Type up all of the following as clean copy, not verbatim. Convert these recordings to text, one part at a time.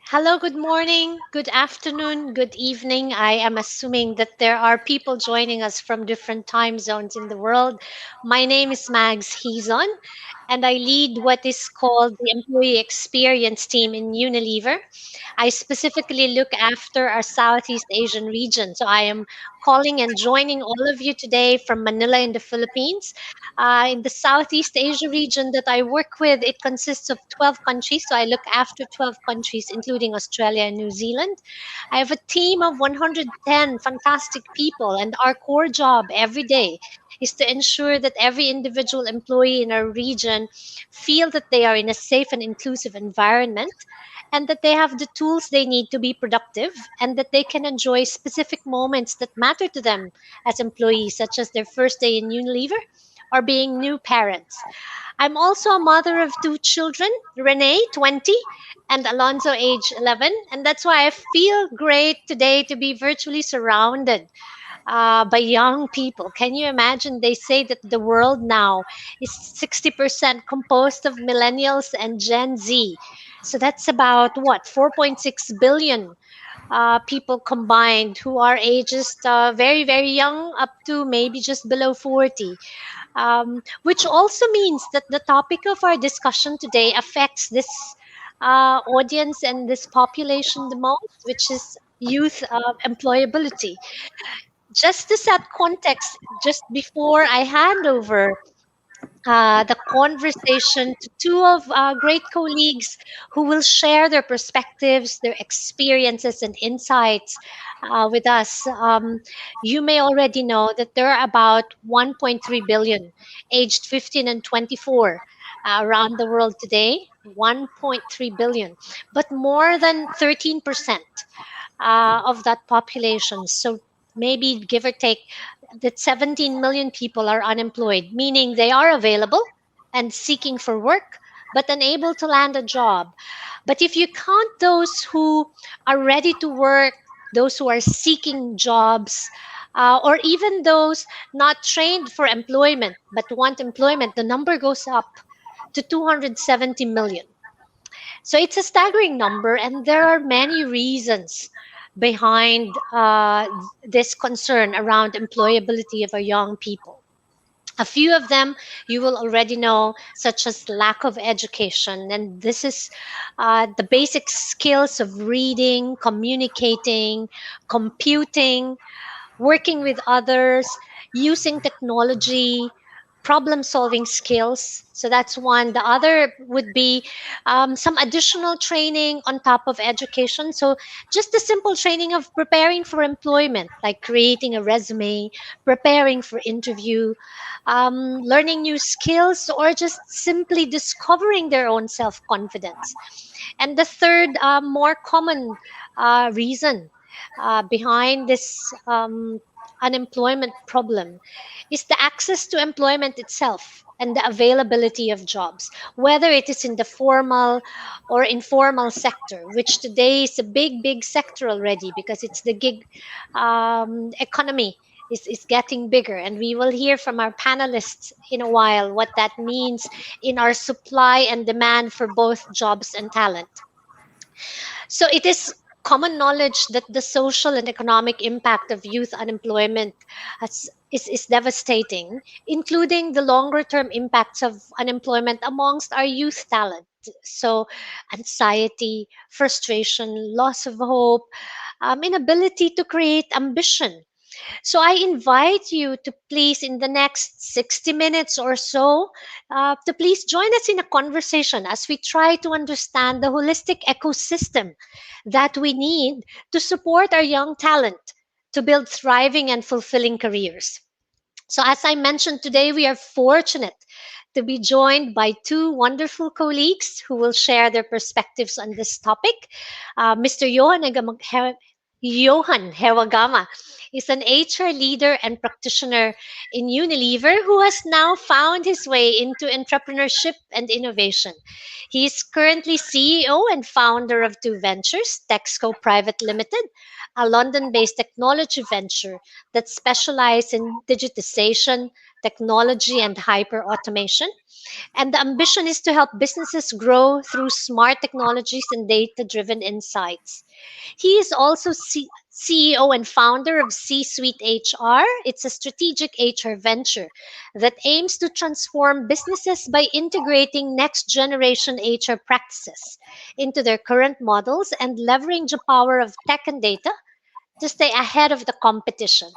Hello, good morning, good afternoon, good evening. I am assuming that there are people joining us from different time zones in the world. My name is Mags Hizon, and I lead what is called the Employee Experience Team in Unilever. I specifically look after our Southeast Asian region. So I am calling and joining all of you today from Manila in the Philippines. In the Southeast Asia region that I work with, it consists of 12 countries. So I look after 12 countries, including Australia and New Zealand. I have a team of 110 fantastic people, and our core job every day is to ensure that every individual employee in our region feel that they are in a safe and inclusive environment, and that they have the tools they need to be productive, and that they can enjoy specific moments that matter to them as employees, such as their first day in Unilever or being new parents. I'm also a mother of two children, Renee, 20, and Alonzo, age 11. And that's why I feel great today to be virtually surrounded by young people. Can you imagine? They say that the world now is 60% composed of millennials and Gen Z. So that's about what, 4.6 billion people combined who are ages very, very young up to maybe just below 40. Which also means that the topic of our discussion today affects this audience and this population the most, which is youth employability. Just to set context, just before I hand over the conversation to two of our great colleagues who will share their perspectives, their experiences, and insights with us. You may already know that there are about 1.3 billion aged 15 and 24 around the world today. 1.3 billion, but more than 13% of that population. So maybe give or take that 17 million people are unemployed, meaning they are available and seeking for work, but unable to land a job. But if you count those who are ready to work, those who are seeking jobs, or even those not trained for employment but want employment, the number goes up to 270 million. So it's a staggering number, and there are many reasons behind this concern around employability of our young people. A few of them you will already know, such as lack of education. And this is the basic skills of reading, communicating, computing, working with others, using technology, problem solving skills. So that's one. The other would be some additional training on top of education. So just the simple training of preparing for employment, like creating a resume, preparing for interview, learning new skills, or just simply discovering their own self confidence. And the third, more common reason behind this unemployment problem is the access to employment itself and the availability of jobs, whether it is in the formal or informal sector, which today is a big, big sector already because it's the gig economy. Is getting bigger, and we will hear from our panelists in a while what that means in our supply and demand for both jobs and talent. So it is common knowledge that the social and economic impact of youth unemployment is devastating, including the longer term impacts of unemployment amongst our youth talent. So, anxiety, frustration, loss of hope, inability to create ambition. So I invite you to please, in the next 60 minutes or so, to please join us in a conversation as we try to understand the holistic ecosystem that we need to support our young talent to build thriving and fulfilling careers. So, as I mentioned today, we are fortunate to be joined by two wonderful colleagues who will share their perspectives on this topic. Mr. Johan Hewagama is an HR leader and practitioner in Unilever who has now found his way into entrepreneurship and innovation. He is currently CEO and founder of two ventures, Texco Private Limited, a London based technology venture that specializes in digitization, technology, and hyper automation. And the ambition is to help businesses grow through smart technologies and data driven insights. He is also CEO and founder of C Suite HR. It's a strategic HR venture that aims to transform businesses by integrating next generation HR practices into their current models and leveraging the power of tech and data to stay ahead of the competition.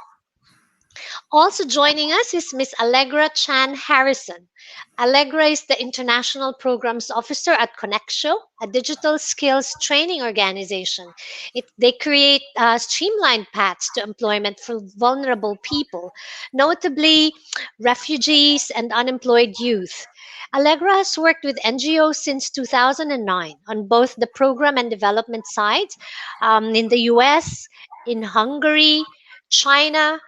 Also joining us is Miss Allegra Chan Harrison. Allegra is the International Programs Officer at Connexio, a digital skills training organization. They create streamlined paths to employment for vulnerable people, notably refugees and unemployed youth. Allegra has worked with NGOs since 2009 on both the program and development sides in the US, in Hungary, China,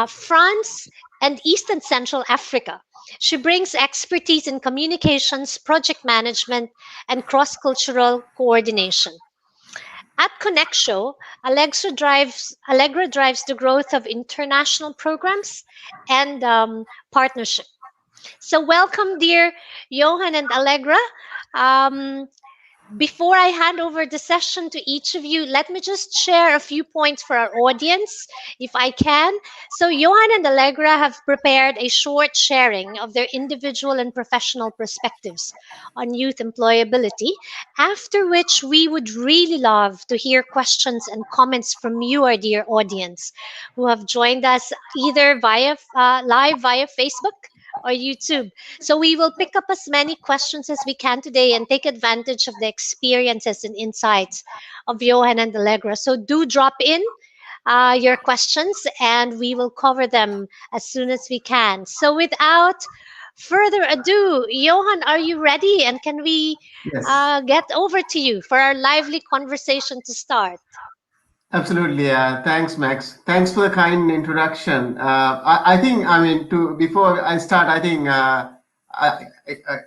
France, and East and Central Africa. She brings expertise in communications, project management, and cross cultural coordination. At Connexio, Allegra drives the growth of international programs and partnership. So, welcome, dear Johan and Allegra. Um, before I hand over the session to each of you, let me just share a few points for our audience, if I can. So, Johan and Allegra have prepared a short sharing of their individual and professional perspectives on youth employability, after which we would really love to hear questions and comments from you, our dear audience, who have joined us either via live via Facebook or YouTube. So we will pick up as many questions as we can today and take advantage of the experiences and insights of Johan and Allegra. So do drop in your questions and we will cover them as soon as we can. So without further ado, Johan, are you ready? And can we Yes, get over to you for our lively conversation to start? absolutely. Thanks, Max. Thanks for the kind introduction. I think, I mean, to before I start, I think,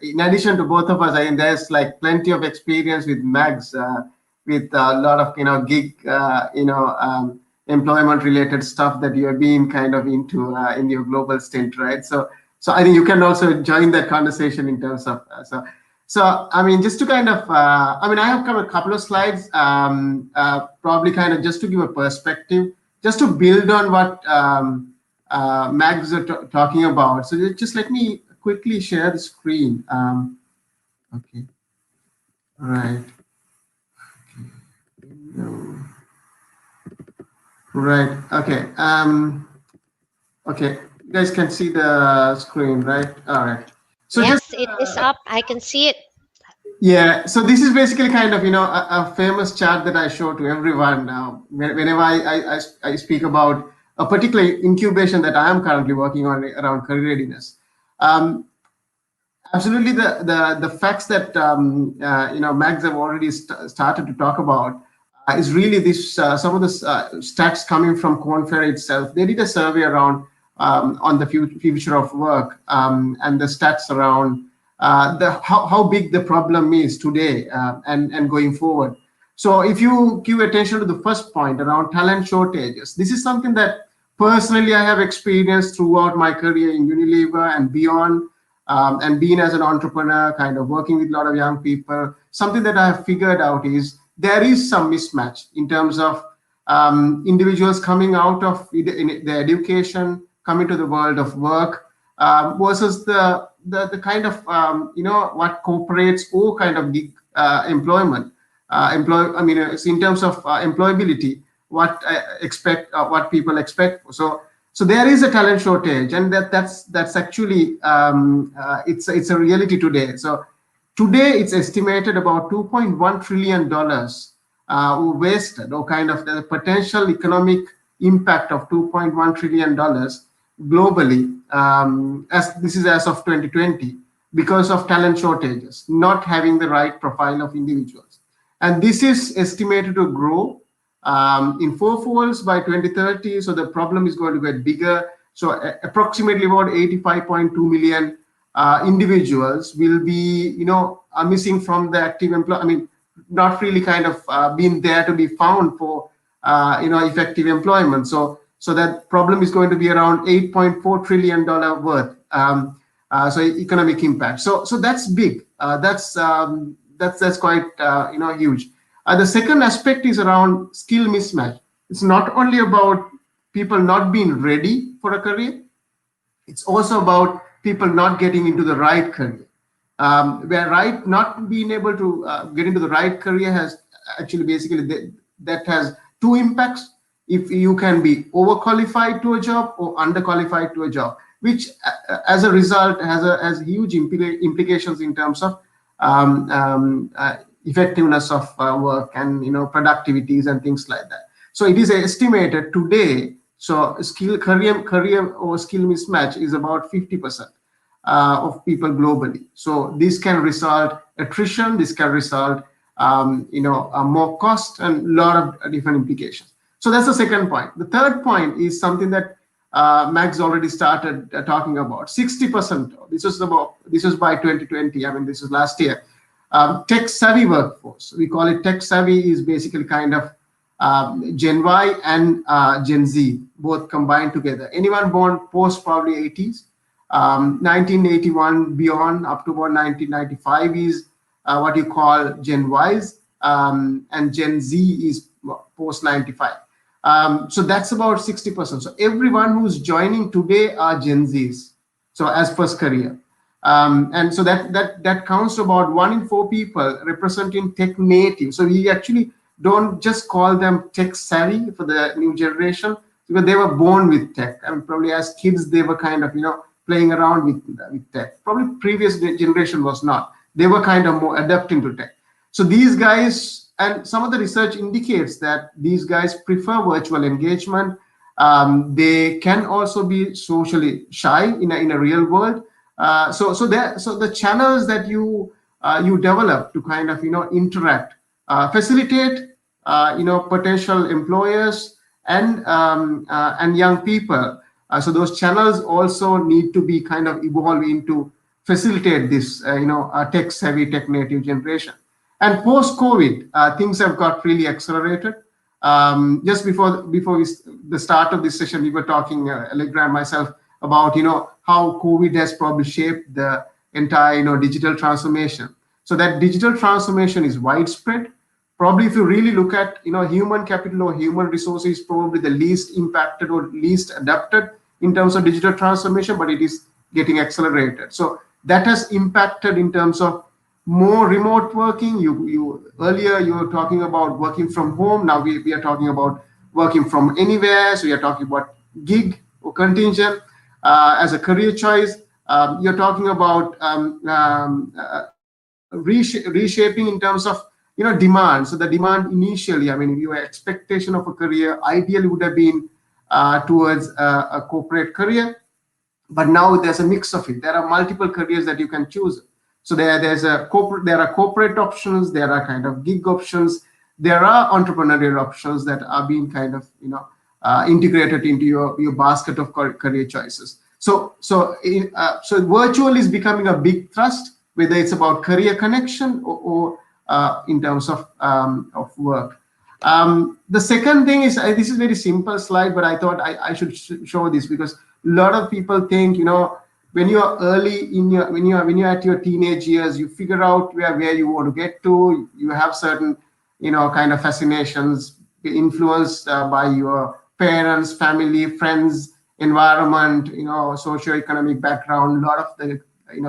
in addition to both of us, I think there's like plenty of experience with Max, with a lot of gig, employment related stuff that you have been kind of into in your global stint, right? So I think you can also join that conversation in terms of so, I mean, just to kind of, I mean, I have covered a couple of slides, probably kind of just to give a perspective, just to build on what Max was talking about. So just let me quickly share the screen. Okay, all right. No. Right, okay. Okay, you guys can see the screen, right? All right. So just Yes, it is up. I can see it. yeah, so this is basically kind of a famous chart that I show to everyone now whenever I speak about a particular incubation that I am currently working on around career readiness. Um, Absolutely, the facts that Max have already started to talk about is really this some of the stats coming from Korn Ferry itself. They did a survey around on the future of work and the stats around the how big the problem is today and going forward. So if you give attention to the first point around talent shortages, this is something that personally I have experienced throughout my career in Unilever and beyond, and being as an entrepreneur, kind of working with a lot of young people. Something that I have figured out is there is some mismatch in terms of individuals coming out of their education, coming to the world of work, versus the kind of what corporates or kind of gig employment I mean, it's in terms of employability, what I expect, what people expect. So there is a talent shortage, and that's actually it's a reality today. So today it's estimated about 2.1 trillion dollars wasted, or kind of the potential economic impact of 2.1 trillion dollars globally, as this is as of 2020, because of talent shortages, not having the right profile of individuals. And this is estimated to grow in fourfolds by 2030. So the problem is going to get bigger. So approximately about 85.2 million individuals will be, are missing from the active employment. I mean, not really kind of being there to be found for, effective employment. So that problem is going to be around $8.4 trillion worth. So economic impact. So that's big. That's quite huge. The second aspect is around skill mismatch. It's not only about people not being ready for a career, it's also about people not getting into the right career. Where right not being able to get into the right career has actually basically that has two impacts. If you can be overqualified to a job or underqualified to a job, which as a result has huge implications in terms of effectiveness of work and productivities and things like that. So it is estimated today. So career or skill mismatch is about 50% of people globally. So this can result attrition. This can result more cost and a lot of different implications. So that's the second point. The third point is something that Max already started talking about. 60%. This was by 2020. I mean, this is last year. Tech savvy workforce. We call it tech savvy is basically kind of Gen Y and Gen Z, both combined together. Anyone born post probably 80s, 1981 beyond up to about 1995 is what you call Gen Ys, and Gen Z is post 95. So that's about 60%. So everyone who's joining today are Gen Zs. So as per career. And so that counts to about 1 in 4 people representing tech native. So we actually don't just call them tech savvy for the new generation, because they were born with tech. I mean, probably as kids they were kind of playing around with tech. Probably previous generation was not. They were kind of more adapting to tech. So these guys, and some of the research indicates that these guys prefer virtual engagement. They can also be socially shy in a real world. So the channels that you develop to kind of interact, facilitate potential employers and young people. So those channels also need to be kind of evolved into facilitate this tech savvy, tech native generation. And post COVID, things have got really accelerated. Just the start of this session, we were talking, Allegra and myself, about how COVID has probably shaped the entire digital transformation. So that digital transformation is widespread. Probably if you really look at human capital or human resources, probably the least impacted or least adapted in terms of digital transformation, but it is getting accelerated. So that has impacted in terms of more remote working. You earlier you were talking about working from home. Now we are talking about working from anywhere. So you're talking about gig or contingent as a career choice. You're talking about reshaping in terms of demand. So the demand initially, I mean, your expectation of a career ideally would have been towards a corporate career, but now there's a mix of it. There are multiple careers that you can choose. So there are corporate options, there are kind of gig options, there are entrepreneurial options that are being kind of integrated into your basket of career choices. So virtual is becoming a big thrust, whether it's about career connection or in terms of work. The second thing is, this is a very simple slide, but I thought I should show this because a lot of people think, when you are early in your, when you're at your teenage years, you figure out where you want to get to. You have certain, kind of fascinations influenced by your parents, family, friends, environment, socio-economic background. A lot of the,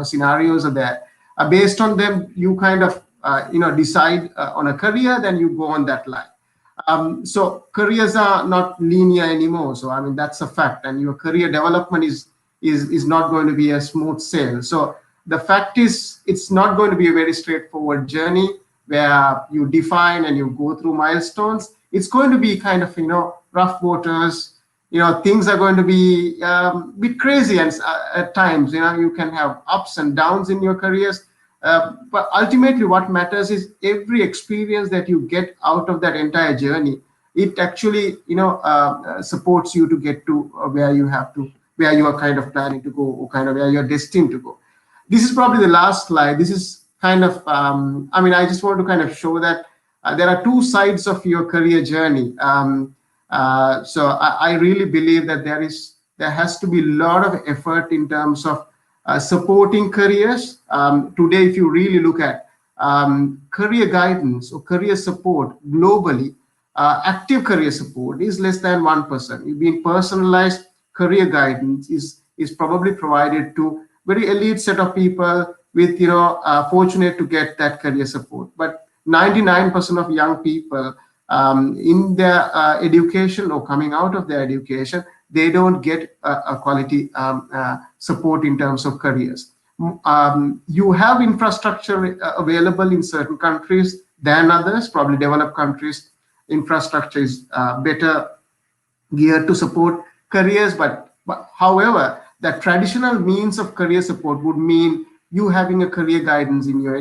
scenarios are there. Based on them, you kind of, decide on a career, then you go on that line. So careers are not linear anymore. So I mean that's a fact, and your career development is not going to be a smooth sail. So the fact is, it's not going to be a very straightforward journey where you define and you go through milestones. It's going to be kind of rough waters. Things are going to be a bit crazy, and at times you can have ups and downs in your careers. But ultimately, what matters is every experience that you get out of that entire journey. It actually, supports you to get to where you are kind of planning to go, or kind of where you're destined to go. This is probably the last slide. This is kind of, I just want to kind of show that there are two sides of your career journey. So I really believe that there has to be a lot of effort in terms of supporting careers. Today, if you really look at career guidance or career support globally, active career support is less than 1%. You've been personalized career guidance is probably provided to very elite set of people with fortunate to get that career support. But 99% of young people in their education or coming out of their education, they don't get a quality support in terms of careers. You have infrastructure available in certain countries than others. Probably developed countries infrastructure is better geared to support careers. But however, the traditional means of career support would mean you having a career guidance in your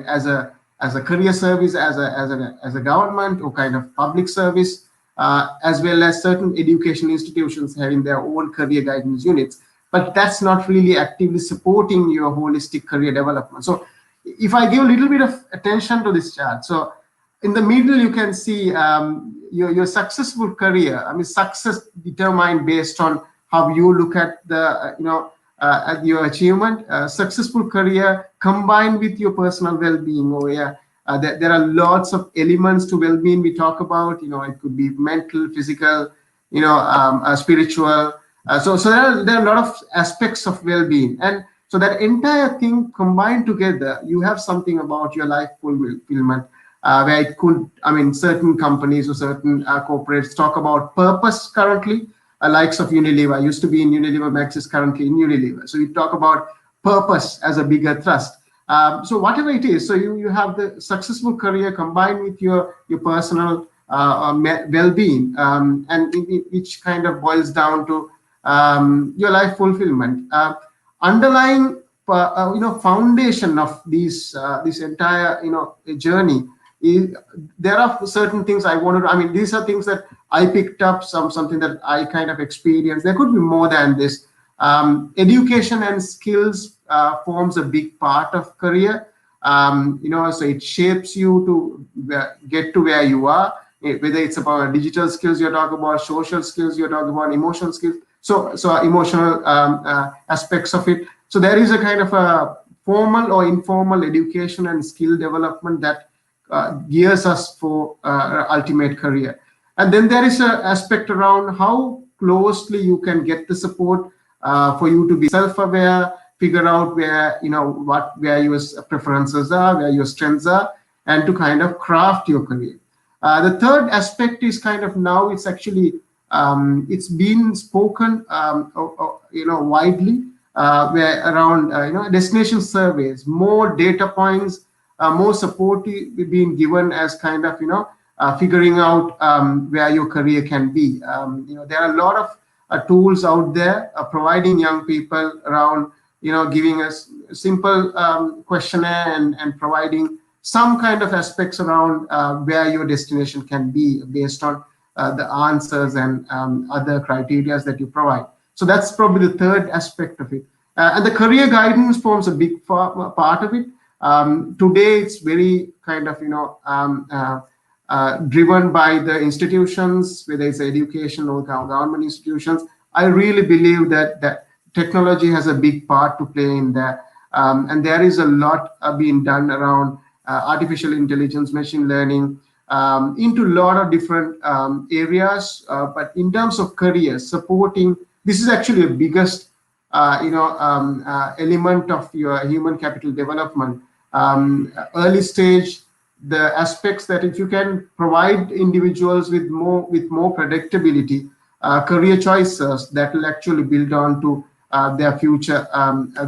as a career service, as a government or kind of public service, as well as certain education institutions having their own career guidance units. But that's not really actively supporting your holistic career development. So if I give a little bit of attention to this chart, so in the middle you can see your successful career. I mean, success determined based on how you look at the at your achievement. Successful career combined with your personal well-being. Or yeah, there are lots of elements to well-being we talk about. It could be mental, physical, spiritual. So there are a lot of aspects of well-being, and so that entire thing combined together, you have something about your life fulfillment, where it could, I mean, certain companies or certain corporates talk about purpose currently, likes of Unilever, used to be in Unilever, Max is currently in Unilever. So we talk about purpose as a bigger thrust. So whatever it is, so you have the successful career combined with your personal well-being, and which kind of boils down to your life fulfillment. Underlying foundation of this entire journey is, there are certain things I wanted. I mean, these are things that I picked up, something that I kind of experienced. There could be more than this. Education and skills forms a big part of career. So it shapes you to get to where you are. Whether it's about digital skills you're talking about, social skills you're talking about, emotional skills. So emotional aspects of it. So there is a kind of a formal or informal education and skill development that gears us for ultimate career. And then there is an aspect around how closely you can get the support for you to be self-aware, figure out where your preferences are, where your strengths are, and to kind of craft your career. The third aspect is kind of, now it's actually it's been spoken widely, where around destination surveys, more data points, more support being given as kind of figuring out where your career can be. There are a lot of tools out there providing young people around, giving us simple questionnaire and providing some kind of aspects around where your destination can be based on the answers and other criteria that you provide. So that's probably the third aspect of it. And the career guidance forms a big part of it. Today, it's very kind of driven by the institutions, whether it's education or government institutions. I really believe that technology has a big part to play in that, and there is a lot being done around artificial intelligence, machine learning, into a lot of different areas. But in terms of career supporting, this is actually the biggest element of your human capital development. Early stage, the aspects that if you can provide individuals with more predictability, career choices that will actually build on to their future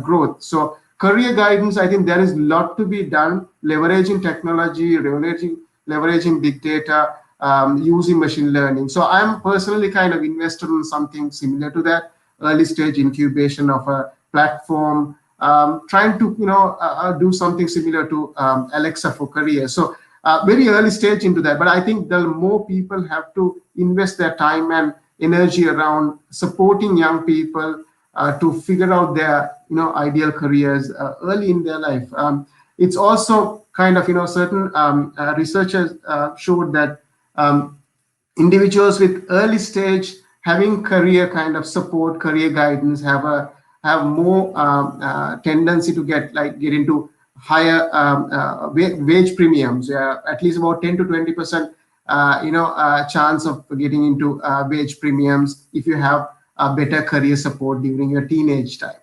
growth. So career guidance, I think there is a lot to be done, leveraging technology, leveraging big data, using machine learning. So I'm personally kind of invested in something similar to that, early stage incubation of a platform, trying to do something similar to Alexa for career. So very early stage into that, but I think the more people have to invest their time and energy around supporting young people to figure out their ideal careers early in their life. It's also kind of certain researchers showed that individuals with early stage having career kind of support, career guidance, have have more tendency to get into higher wage premiums, at least about 10 to 20% chance of getting into wage premiums if you have better career support during your teenage time.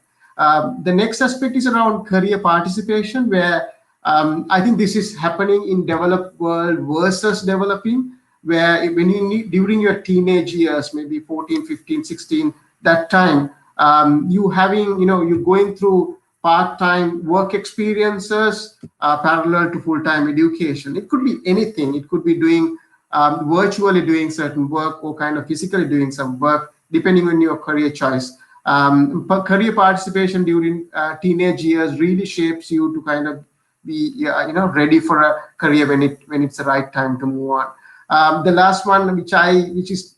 The next aspect is around career participation, where I think this is happening in developed world versus developing, where when you need during your teenage years, maybe 14, 15, 16, that time, you having, you going through part-time work experiences parallel to full-time education. It could be anything. It could be doing virtually doing certain work, or kind of physically doing some work, depending on your career choice. Career participation during teenage years really shapes you to kind of be ready for a career when it's the right time to move on. The last one, which is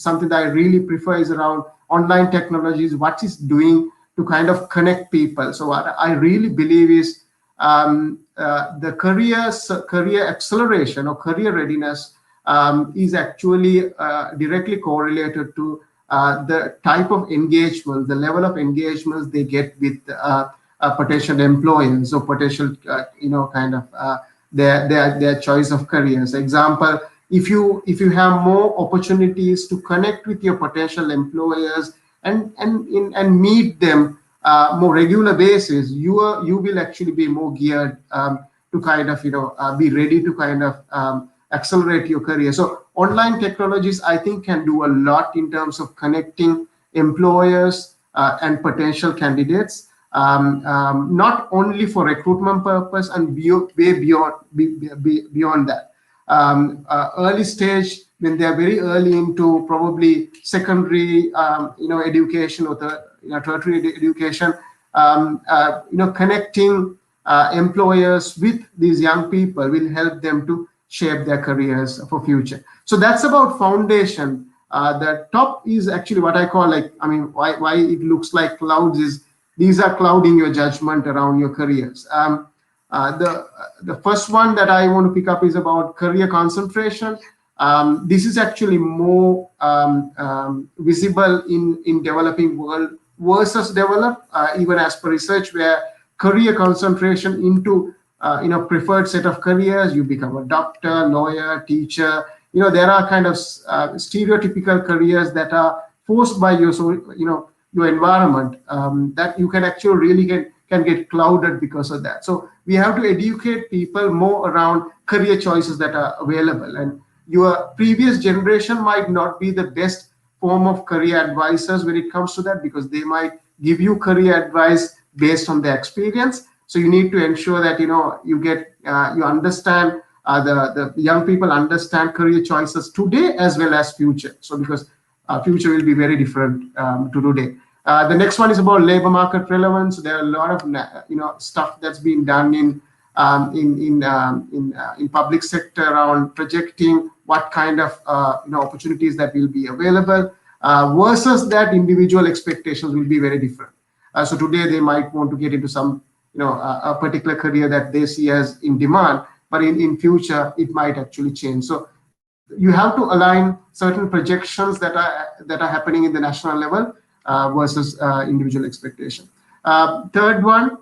something that I really prefer, is around online technologies. What is doing to kind of connect people. So what I really believe is the career acceleration or career readiness is actually directly correlated to the type of engagement, the level of engagements they get with potential employers, or potential, kind of their choice of careers. Example, if you have more opportunities to connect with your potential employers and meet them more regular basis, you will actually be more geared to kind of be ready to kind of accelerate your career. So online technologies, I think, can do a lot in terms of connecting employers and potential candidates, not only for recruitment purpose, and way beyond that. Early stage, when they are very early into probably secondary education, or the tertiary education, connecting employers with these young people will help them to shape their careers for future. So that's about foundation. The top is actually what I call, like, I mean, why it looks like clouds is these are clouding your judgment around your careers. The first one that I want to pick up is about career concentration. This is actually more visible in developing world versus developed, even as per research, where career concentration into preferred set of careers. You become a doctor, lawyer, teacher. There are kind of stereotypical careers that are forced by your your environment, that you can actually really can get clouded because of that. So we have to educate people more around career choices that are available, and your previous generation might not be the best form of career advisors when it comes to that, because they might give you career advice based on their experience. So you need to ensure that you understand, the young people understand career choices today as well as future. So because future will be very different to today. The next one is about labor market relevance. There are a lot of stuff that's been done in public sector around projecting what kind of opportunities that will be available, versus that individual expectations will be very different. So today they might want to get into some a particular career that they see as in demand, but in future it might actually change. So you have to align certain projections that are happening in the national level versus individual expectation. Third one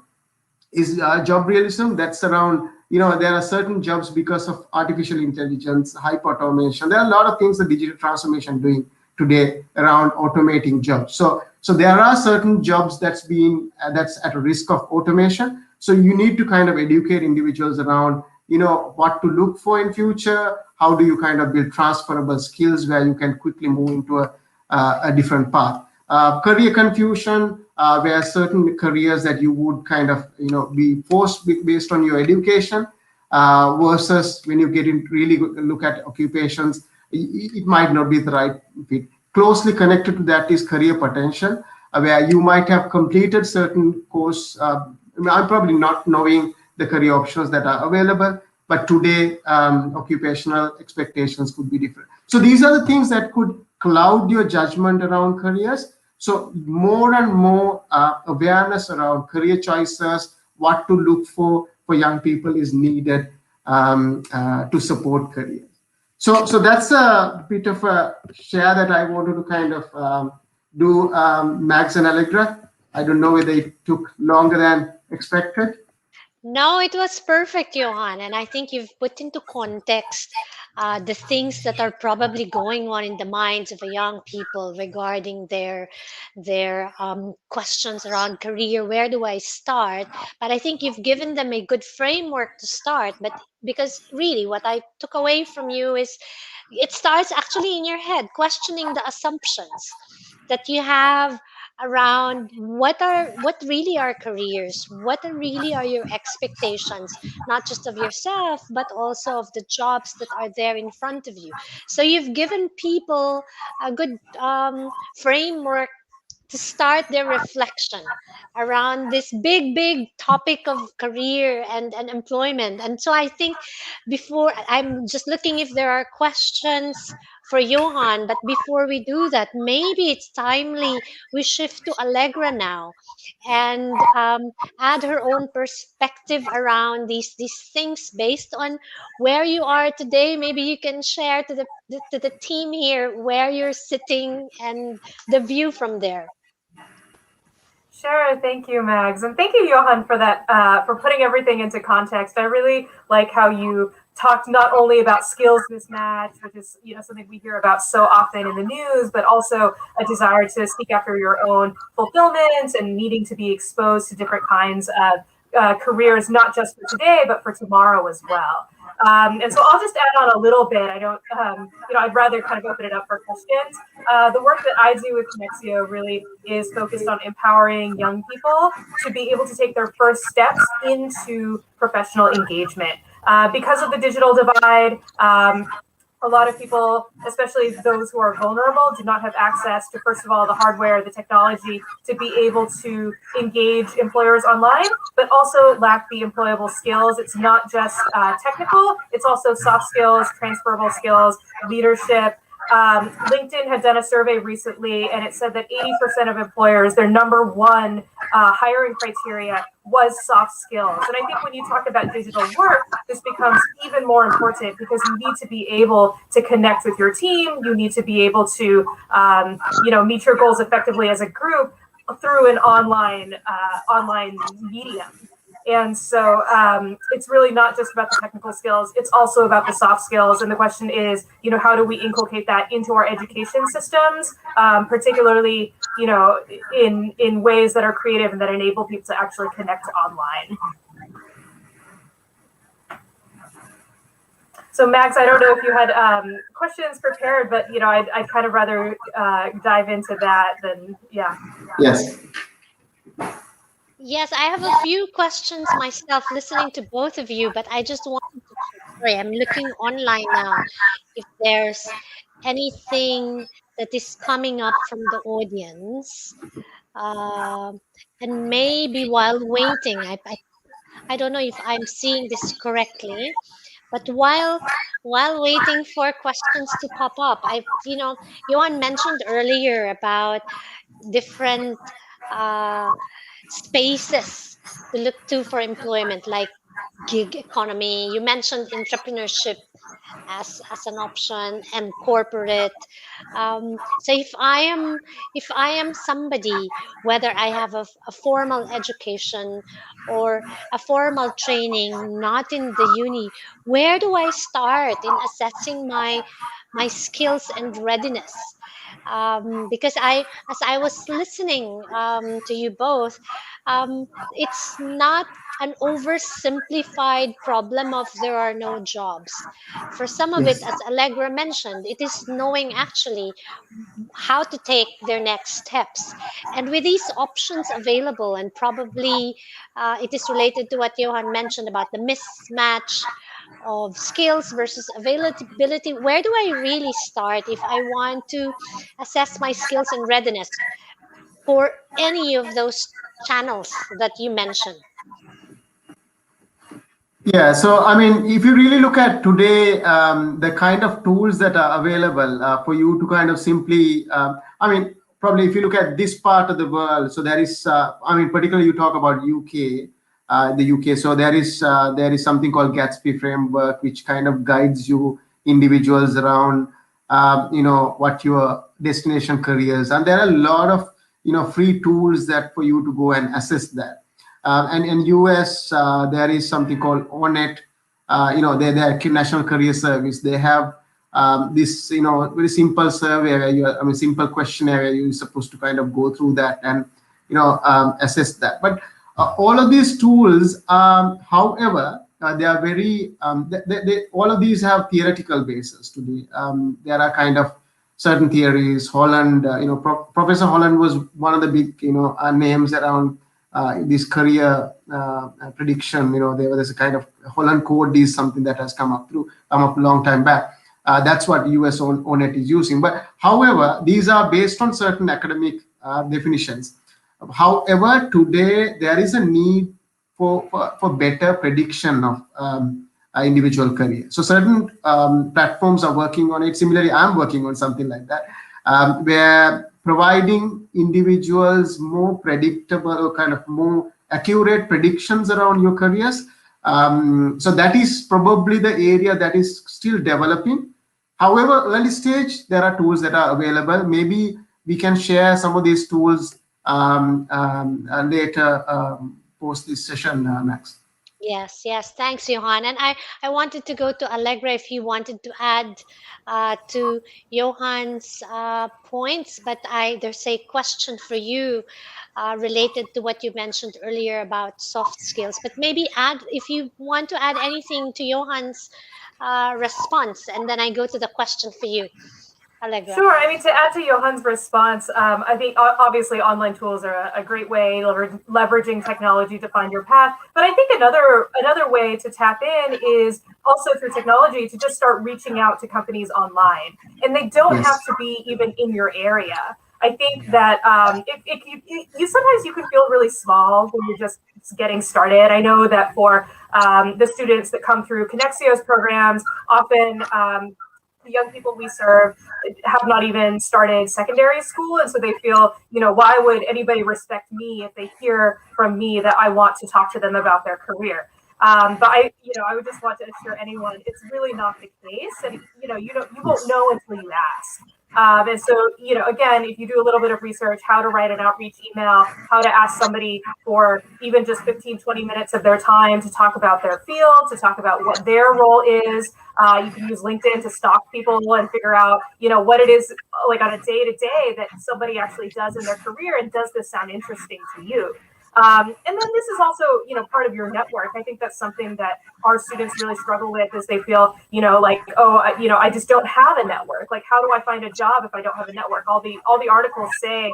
is job realism. That's around, there are certain jobs because of artificial intelligence, hyper automation. There are a lot of things the digital transformation doing today around automating jobs. So there are certain jobs that's at a risk of automation. So you need to kind of educate individuals around, what to look for in future. How do you kind of build transferable skills where you can quickly move into a different path. Career confusion, where certain careers that you would kind of be forced based on your education, versus when you get into really look at occupations, it might not be the right fit. Closely connected to that is career potential, where you might have completed certain course. I'm probably not knowing the career options that are available, but today occupational expectations could be different. So these are the things that could cloud your judgment around careers. So more and more awareness around career choices, what to look for young people is needed to support careers. So that's a bit of a share that I wanted to kind of do, Max and Allegra. I don't know whether it took longer than expected. No, it was perfect, Johan. And I think you've put into context the things that are probably going on in the minds of a young people regarding their questions around career. Where do I start? But I think you've given them a good framework to start. But because really, what I took away from you is it starts actually in your head, questioning the assumptions that you have around what really are careers, what are really are your expectations, not just of yourself but also of the jobs that are there in front of you. So you've given people a good framework to start their reflection around this big topic of career and employment. And so I think before I'm just looking if there are questions for Johan, but before we do that, maybe it's timely we shift to Allegra now and add her own perspective around these things based on where you are today. Maybe you can share to the team here where you're sitting and the view from there. Sure, thank you, Mags, and thank you, Johan, for that, for putting everything into context. I really like how you talked not only about skills mismatch, which is something we hear about so often in the news, but also a desire to seek after your own fulfillment and needing to be exposed to different kinds of careers, not just for today, but for tomorrow as well. And so I'll just add on a little bit. I don't, I'd rather kind of open it up for questions. The work that I do with Connexio really is focused on empowering young people to be able to take their first steps into professional engagement. Because of the digital divide, a lot of people, especially those who are vulnerable, do not have access to, first of all, the hardware, the technology to be able to engage employers online, but also lack the employable skills. It's not just technical, it's also soft skills, transferable skills, leadership. LinkedIn had done a survey recently, and it said that 80% of employers, their number one hiring criteria was soft skills. And I think when you talk about digital work, this becomes even more important because you need to be able to connect with your team. You need to be able to, meet your goals effectively as a group through an online medium. And so it's really not just about the technical skills, it's also about the soft skills. And the question is, how do we inculcate that into our education systems, particularly, in ways that are creative and that enable people to actually connect online. So Max, I don't know if you had questions prepared, but, I'd kind of rather dive into that than, yeah. Yes. Yes, I have a few questions myself listening to both of you, but I just wanted to check. Sorry, I'm looking online now if there's anything that is coming up from the audience. Um, and maybe while waiting, I don't know if I'm seeing this correctly, but while waiting for questions to pop up, Johan mentioned earlier about different uh, spaces to look to for employment, like gig economy. You mentioned entrepreneurship as an option and corporate. So if I am somebody, whether I have a formal education or a formal training, not in the uni, where do I start in assessing my skills and readiness? Because as I was listening to you both, it's not an oversimplified problem of there are no jobs. For some of it, Yes. as Allegra mentioned, it is knowing actually how to take their next steps. And with these options available, and probably it is related to what Johan mentioned about the mismatch of skills versus availability, where do I really start if I want to assess my skills and readiness for any of those channels that you mentioned? Yeah, so I mean, if you really look at today, the kind of tools that are available for you to kind of simply, I mean, probably if you look at this part of the world, so there is, I mean, particularly you talk about UK, the UK. So there is something called Gatsby framework, which kind of guides you individuals around, what your destination careers, and there are a lot of free tools that for you to go and assess that. And in US, there is something called ONET. Their National Career Service. They have this, very simple survey where simple questionnaire where you're supposed to kind of go through that and, assess that. But all of these tools, however, they are very, all of these have theoretical basis to be. There are kind of certain theories. Holland, Professor Holland was one of the big, names around this career prediction. There's a kind of Holland code is something that has come up a long time back. That's what US ONET is using. But however, these are based on certain academic definitions. However, today there is a need for better prediction of individual career. So certain platforms are working on it. Similarly, I'm working on something like that, where providing individuals more predictable or kind of more accurate predictions around your careers. So that is probably the area that is still developing. However, early stage, there are tools that are available. Maybe we can share some of these tools later, post this session, Max. Yes, yes. Thanks, Johan. And I wanted to go to Allegra if you wanted to add to Johan's points, but there's a question for you related to what you mentioned earlier about soft skills. But maybe add if you want to add anything to Johan's response, and then I go to the question for you, Allegra. Sure. I mean, to add to Johan's response, I think obviously online tools are a great way leveraging technology to find your path. But I think another way to tap in is also through technology to just start reaching out to companies online, and they don't have Yes. to be even in your area. I think that if you sometimes you can feel really small when you're just getting started. I know that for the students that come through Connexio's programs, often the young people we serve have not even started secondary school, and so they feel, why would anybody respect me if they hear from me that I want to talk to them about their career? But I would just want to assure anyone it's really not the case, and you won't know until you ask. And so, again, if you do a little bit of research, how to write an outreach email, how to ask somebody for even just 15, 20 minutes of their time to talk about their field, to talk about what their role is. You can use LinkedIn to stalk people and figure out, what it is like on a day to day that somebody actually does in their career. And does this sound interesting to you? And then this is also, part of your network. I think that's something that our students really struggle with is they feel, I just don't have a network. Like, how do I find a job if I don't have a network? All the articles say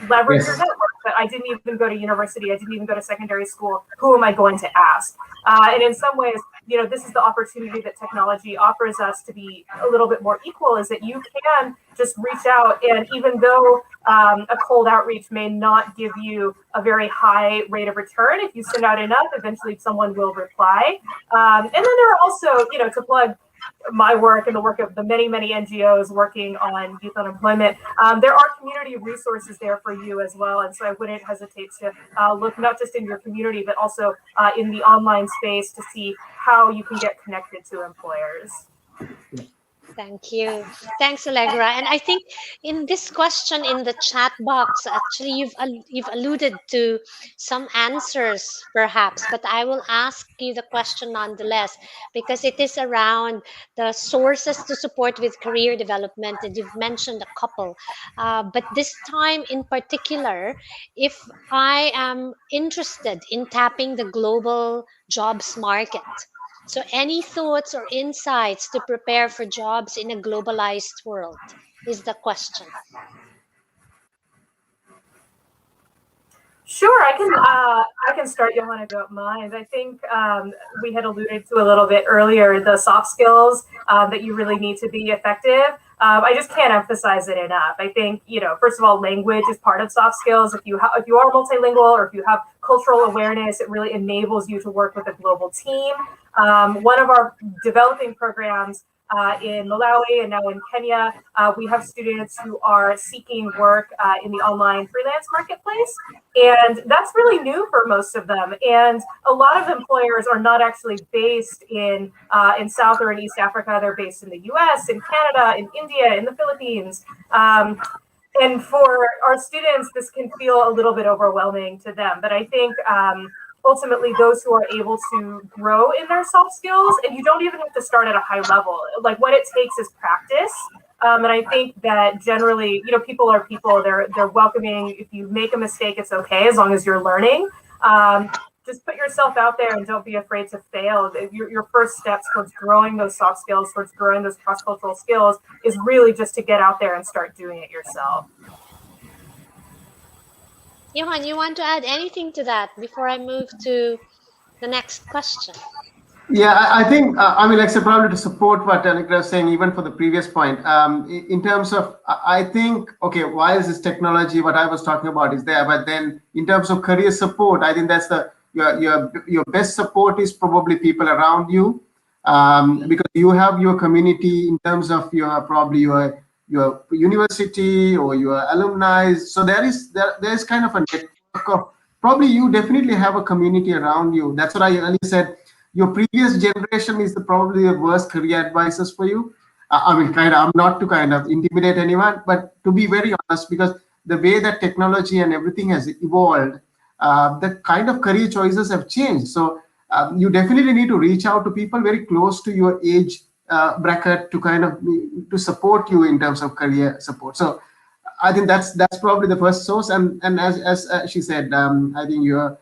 leverage your Yes. network, but I didn't even go to university. I didn't even go to secondary school. Who am I going to ask? And in some ways, this is the opportunity that technology offers us to be a little bit more equal, is that you can just reach out. And even though a cold outreach may not give you a very high rate of return, if you send out enough, eventually someone will reply. And then there are also, to plug my work and the work of the many, many NGOs working on youth unemployment, there are community resources there for you as well. And so I wouldn't hesitate to look not just in your community, but also in the online space to see how you can get connected to employers. Thank you. Thanks, Allegra. And I think in this question in the chat box, actually, you've alluded to some answers, perhaps, but I will ask you the question nonetheless because it is around the sources to support with career development, and you've mentioned a couple. But this time in particular, if I am interested in tapping the global jobs market, so, any thoughts or insights to prepare for jobs in a globalized world is the question. Sure, I can start, Johanna, if you don't mind. I think we had alluded to a little bit earlier the soft skills that you really need to be effective. I just can't emphasize it enough. I think first of all, language is part of soft skills. If you are multilingual or if you have cultural awareness, it really enables you to work with a global team. One of our developing programs in Malawi and now in Kenya, we have students who are seeking work in the online freelance marketplace. And that's really new for most of them. And a lot of employers are not actually based in South or in East Africa. They're based in the US, in Canada, in India, in the Philippines. And for our students, this can feel a little bit overwhelming to them. But I think ultimately, those who are able to grow in their soft skills, and you don't even have to start at a high level. Like what it takes is practice. And I think that generally, people are people. They're welcoming. If you make a mistake, it's okay as long as you're learning. Just put yourself out there and don't be afraid to fail. Your first steps towards growing those soft skills, towards growing those cross-cultural skills, is really just to get out there and start doing it yourself. Johan, you want to add anything to that before I move to the next question? Yeah, I think, I mean, like, so probably to support what Anika was saying, even for the previous point, in terms of, I think, okay, why is this technology, what I was talking about is there, but then in terms of career support, I think that's your best support is probably people around you, because you have your community in terms of your university or your alumni. So there is kind of a network of, probably you definitely have a community around you. That's what I earlier said. Your previous generation is probably the worst career advisors for you. I mean, I'm not to kind of intimidate anyone, but to be very honest, because the way that technology and everything has evolved, the kind of career choices have changed. So you definitely need to reach out to people very close to your age bracket to kind of to support you in terms of career support. So I think that's probably the first source, and as she said, I think your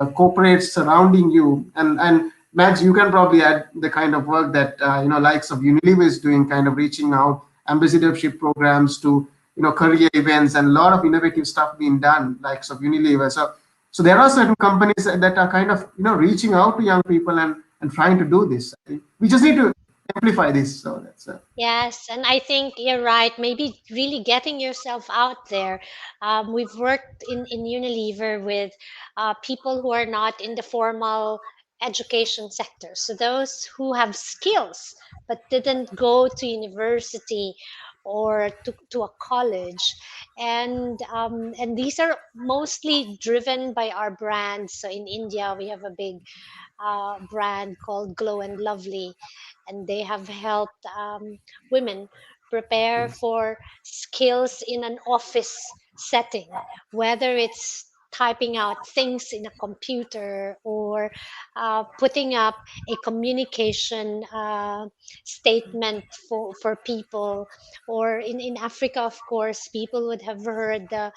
corporates surrounding you, and Max, you can probably add the kind of work that likes of Unilever is doing, kind of reaching out, ambassadorship programs to career events, and a lot of innovative stuff being done, likes of Unilever. So there are certain companies that are kind of reaching out to young people and trying to do this. I think we just need to amplify this. So that's Yes, and I think you're right. Maybe really getting yourself out there. We've worked in Unilever with people who are not in the formal education sector. So those who have skills but didn't go to university or to a college. And these are mostly driven by our brands. So in India, we have a big brand called Glow and Lovely, and they have helped women prepare for skills in an office setting, whether it's typing out things in a computer or putting up a communication statement for people. Or in Africa, of course, people would have heard the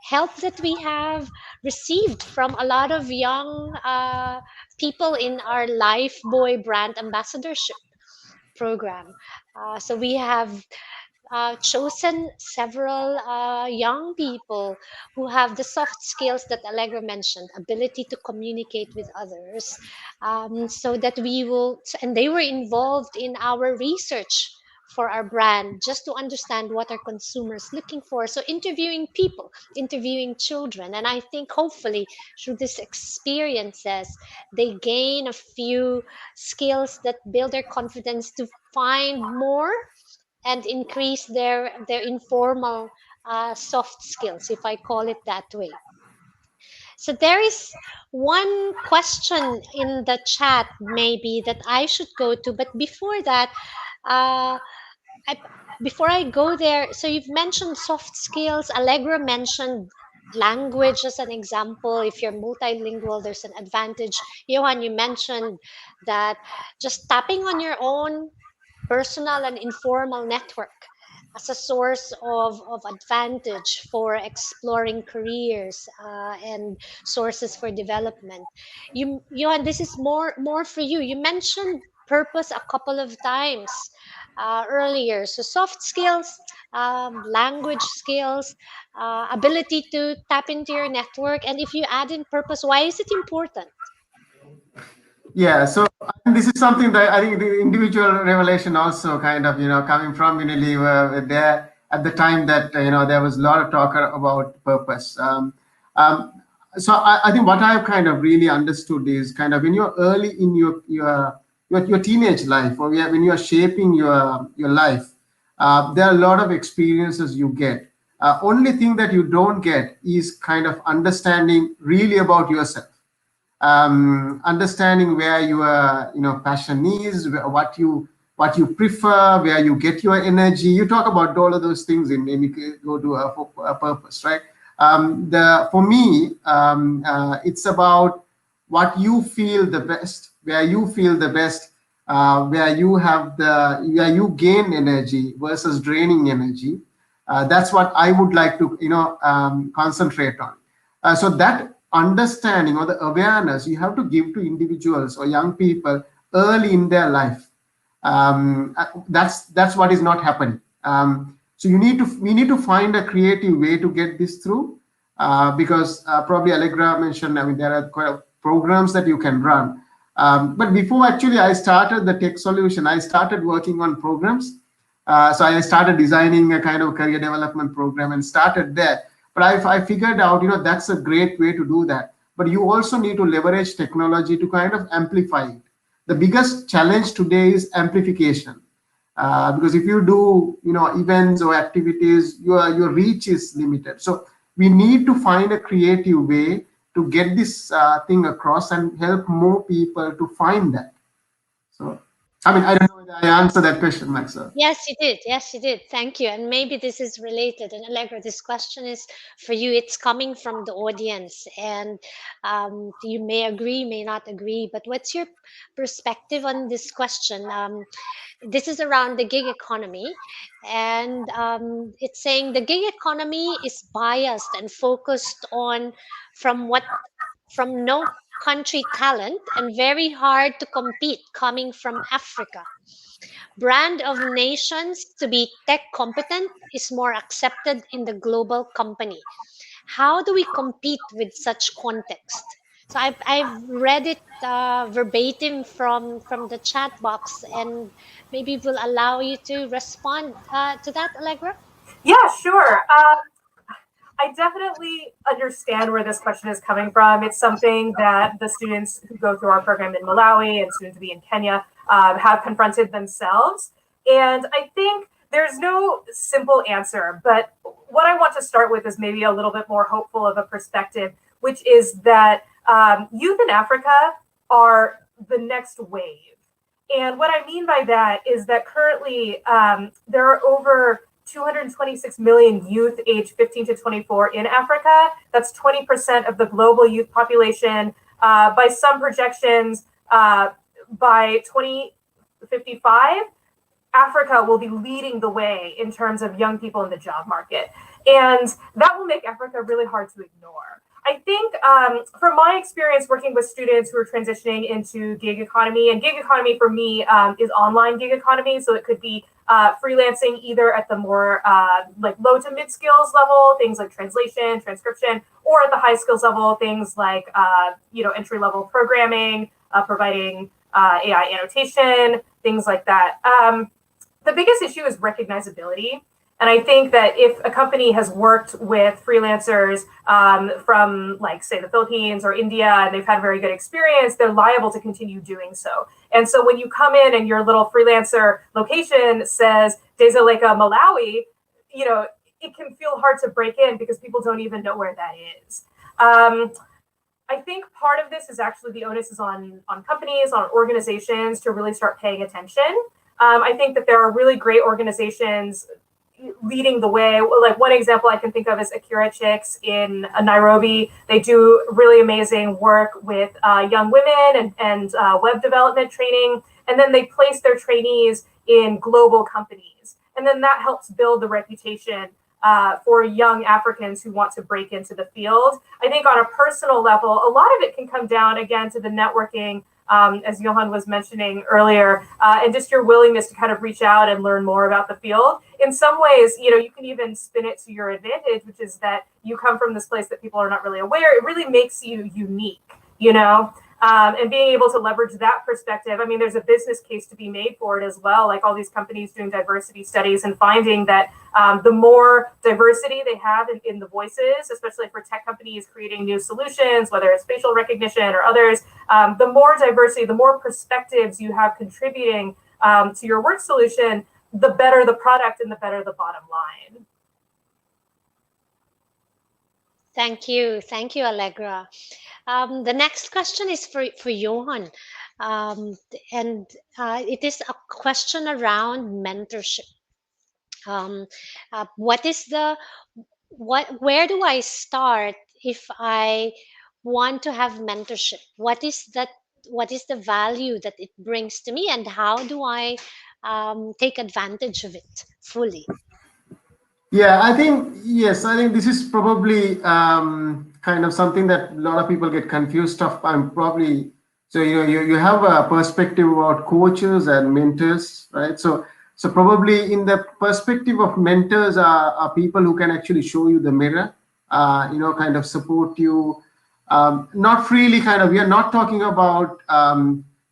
help that we have received from a lot of young people in our Life Boy brand ambassadorship program. So we have chosen several young people who have the soft skills that Allegra mentioned, ability to communicate with others, so that we will, and they were involved in our research for our brand just to understand what are consumers looking for. So interviewing people, interviewing children, and I think hopefully through these experiences they gain a few skills that build their confidence to find more and increase their informal soft skills, if I call it that way. So there is one question in the chat maybe that I should go to, but before that, uh, I, before I go there, so you've mentioned soft skills. Allegra mentioned language as an example. If you're multilingual, there's an advantage. Johan, you mentioned that just tapping on your own personal and informal network as a source of advantage for exploring careers and sources for development. Johan, this is more for you. You mentioned purpose a couple of times earlier. So soft skills, language skills, ability to tap into your network, and if you add in purpose, why is it important? Yeah, so I think this is something that I think the individual revelation also kind of, coming from Unilever there at the time that, there was a lot of talk about purpose. So I think what I've kind of really understood is kind of when you're early in your teenage life, or when you are shaping your life, there are a lot of experiences you get. Only thing that you don't get is kind of understanding really about yourself, understanding where your passion is, what you what you prefer, where you get your energy. You talk about all of those things in you go to a purpose, right? The For me, it's about what you feel the best, where you feel the best, where you gain energy versus draining energy. That's what I would like to concentrate on. So that understanding or the awareness you have to give to individuals or young people early in their life. That's what is not happening. So we need to find a creative way to get this through, because probably Allegra mentioned, I mean, there are quite programs that you can run. But before actually I started the tech solution, I started working on programs. So I started designing a kind of career development program and started there. But I figured out, that's a great way to do that. But you also need to leverage technology to kind of amplify it. The biggest challenge today is amplification. Because if you do, events or activities, your reach is limited. So we need to find a creative way to get this thing across and help more people to find that. So, I mean, I don't know whether I answered that question, Max. Yes, you did. Yes, you did. Thank you. And maybe this is related. And Allegra, this question is for you. It's coming from the audience, and you may agree, may not agree. But what's your perspective on this question? This is around the gig economy, and it's saying the gig economy is biased and focused on from what from no country talent and very hard to compete coming from Africa. Brand of nations to be tech competent is more accepted in the global company. How do we compete with such context? So I've read it verbatim from the chat box, and maybe we'll allow you to respond to that, Allegra. Yeah, sure. I definitely understand where this question is coming from. It's something that the students who go through our program in Malawi and soon to be in Kenya have confronted themselves. And I think there's no simple answer, but what I want to start with is maybe a little bit more hopeful of a perspective, which is that youth in Africa are the next wave. And what I mean by that is that currently there are over 226 million youth aged 15 to 24 in Africa. That's 20% of the global youth population. By some projections, by 2055, Africa will be leading the way in terms of young people in the job market. And that will make Africa really hard to ignore. I think from my experience working with students who are transitioning into gig economy, and gig economy for me is online gig economy. So it could be freelancing either at the more like low to mid skills level, things like translation, transcription, or at the high skills level, things like entry level programming, providing AI annotation, things like that. The biggest issue is recognizability. And I think that if a company has worked with freelancers from, like, say, the Philippines or India, and they've had very good experience, they're liable to continue doing so. And so when you come in and your little freelancer location says Desaleka, Malawi, it can feel hard to break in because people don't even know where that is. I think part of this is actually the onus is on companies, on organizations to really start paying attention. I think that there are really great organizations leading the way. Like one example I can think of is Akira Chicks in Nairobi. They do really amazing work with young women and web development training. And then they place their trainees in global companies. And then that helps build the reputation for young Africans who want to break into the field. I think on a personal level, a lot of it can come down again to the networking, as Johan was mentioning earlier, and just your willingness to kind of reach out and learn more about the field. In some ways, you can even spin it to your advantage, which is that you come from this place that people are not really aware. It really makes you unique, and being able to leverage that perspective. I mean, there's a business case to be made for it as well, like all these companies doing diversity studies and finding that the more diversity they have in the voices, especially for tech companies creating new solutions, whether it's facial recognition or others, the more diversity, the more perspectives you have contributing to your work solution, the better the product and the better the bottom line. Thank you, Allegra. The next question is for Johan. um, and it is a question around mentorship. Um, what is the what where do I start if I want to have mentorship? What is the value that it brings to me, and how do I take advantage of it fully? Yeah, I think, yes, I think this is probably kind of something that a lot of people get confused of. I'm probably, so you have a perspective about coaches and mentors, right? So probably in the perspective of mentors are people who can actually show you the mirror, kind of support you. Not really kind of, we are not talking about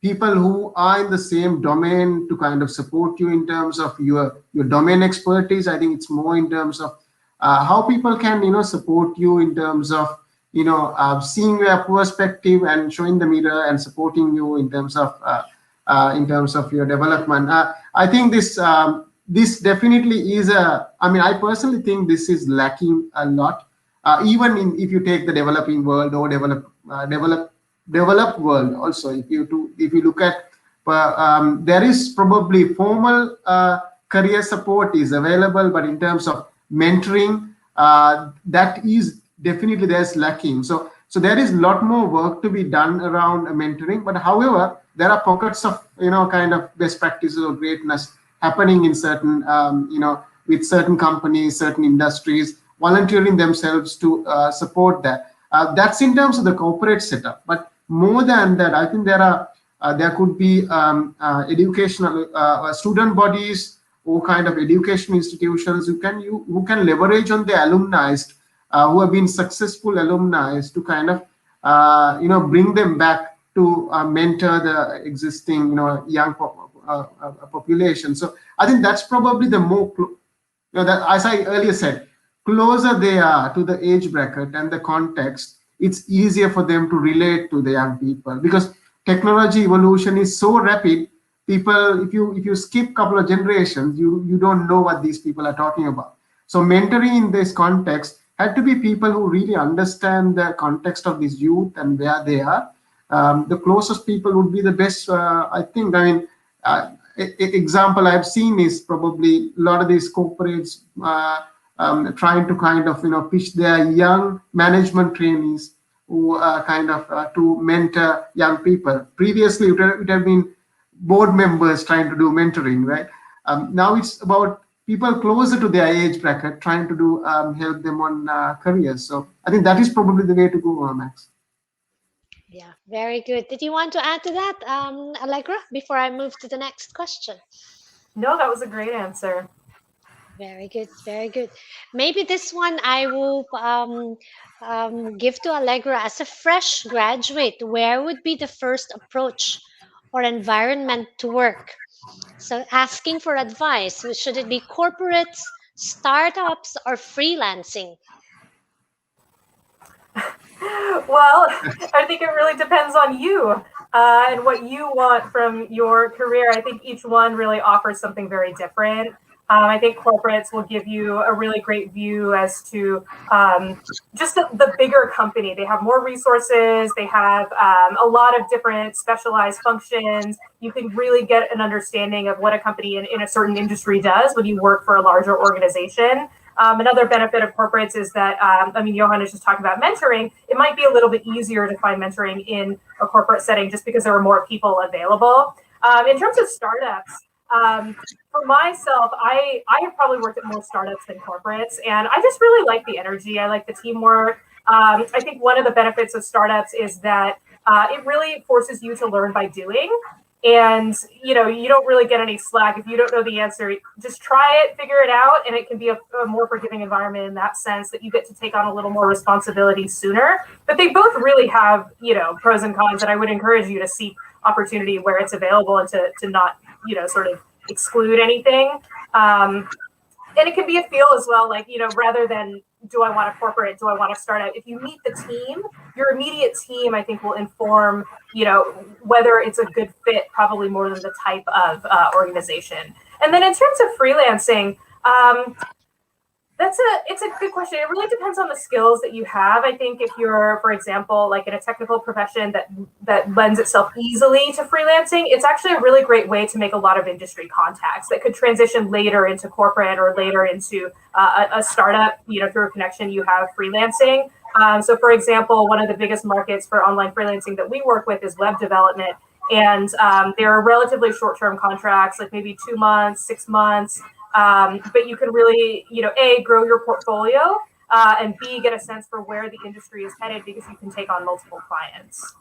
people who are in the same domain to kind of support you in terms of your domain expertise. I think it's more in terms of how people can support you in terms of seeing your perspective and showing the mirror and supporting you in terms of your development. I think this definitely is a, I mean, I personally think this is lacking a lot, even if you take the developing world or developed world also. If you look at, there is probably formal career support is available, but in terms of mentoring, that is definitely there's lacking. So there is a lot more work to be done around mentoring. But however, there are pockets of kind of best practices or greatness happening in certain with certain companies, certain industries volunteering themselves to support that. That's in terms of the corporate setup. But more than that, I think there could be educational student bodies or kind of education institutions who can leverage on the alumni who have been successful alumni to kind of bring them back to mentor the existing young population. So I think that's probably the more that, as I earlier said, closer they are to the age bracket and the context, it's easier for them to relate to the young people, because technology evolution is so rapid. People, if you skip a couple of generations, you don't know what these people are talking about. So mentoring in this context had to be people who really understand the context of this youth and where they are. The closest people would be the best, I think. I mean, example I've seen is probably a lot of these corporates trying to kind of pitch their young management trainees who kind of to mentor young people. Previously, it have been board members trying to do mentoring, right? Now it's about people closer to their age bracket trying to do help them on careers. So I think that is probably the way to go, Max. Yeah, very good. Did you want to add to that, Allegra, before I move to the next question? No, that was a great answer. Very good, very good. Maybe this one I will give to Allegra. As a fresh graduate, where would be the first approach or environment to work? So, asking for advice, should it be corporates, startups, or freelancing? Well, I think it really depends on you and what you want from your career. I think each one really offers something very different. I think corporates will give you a really great view as to just the bigger company. They have more resources, they have a lot of different specialized functions. You can really get an understanding of what a company in a certain industry does when you work for a larger organization. Another benefit of corporates is that, I mean, Johan is just talking about mentoring. It might be a little bit easier to find mentoring in a corporate setting just because there are more people available. In terms of startups, for myself, I have probably worked at more startups than corporates, and I just really like the energy. I like the teamwork. I think one of the benefits of startups is that it really forces you to learn by doing. And you don't really get any slack if you don't know the answer. Just try it, figure it out, and it can be a more forgiving environment in that sense that you get to take on a little more responsibility sooner. But they both really have pros and cons, and I would encourage you to seek opportunity where it's available and to not sort of exclude anything. And it can be a feel as well, like, rather than do I want a corporate, do I want to start out? If you meet the team, your immediate team, I think, will inform, whether it's a good fit, probably more than the type of organization. And then in terms of freelancing, It's a good question. It really depends on the skills that you have. I think if you're, for example, like in a technical profession that lends itself easily to freelancing, it's actually a really great way to make a lot of industry contacts that could transition later into corporate or later into a startup. Through a connection you have freelancing. So, for example, one of the biggest markets for online freelancing that we work with is web development, and there are relatively short-term contracts, like maybe 2 months, 6 months. But you can really, A, grow your portfolio, and B, get a sense for where the industry is headed because you can take on multiple clients.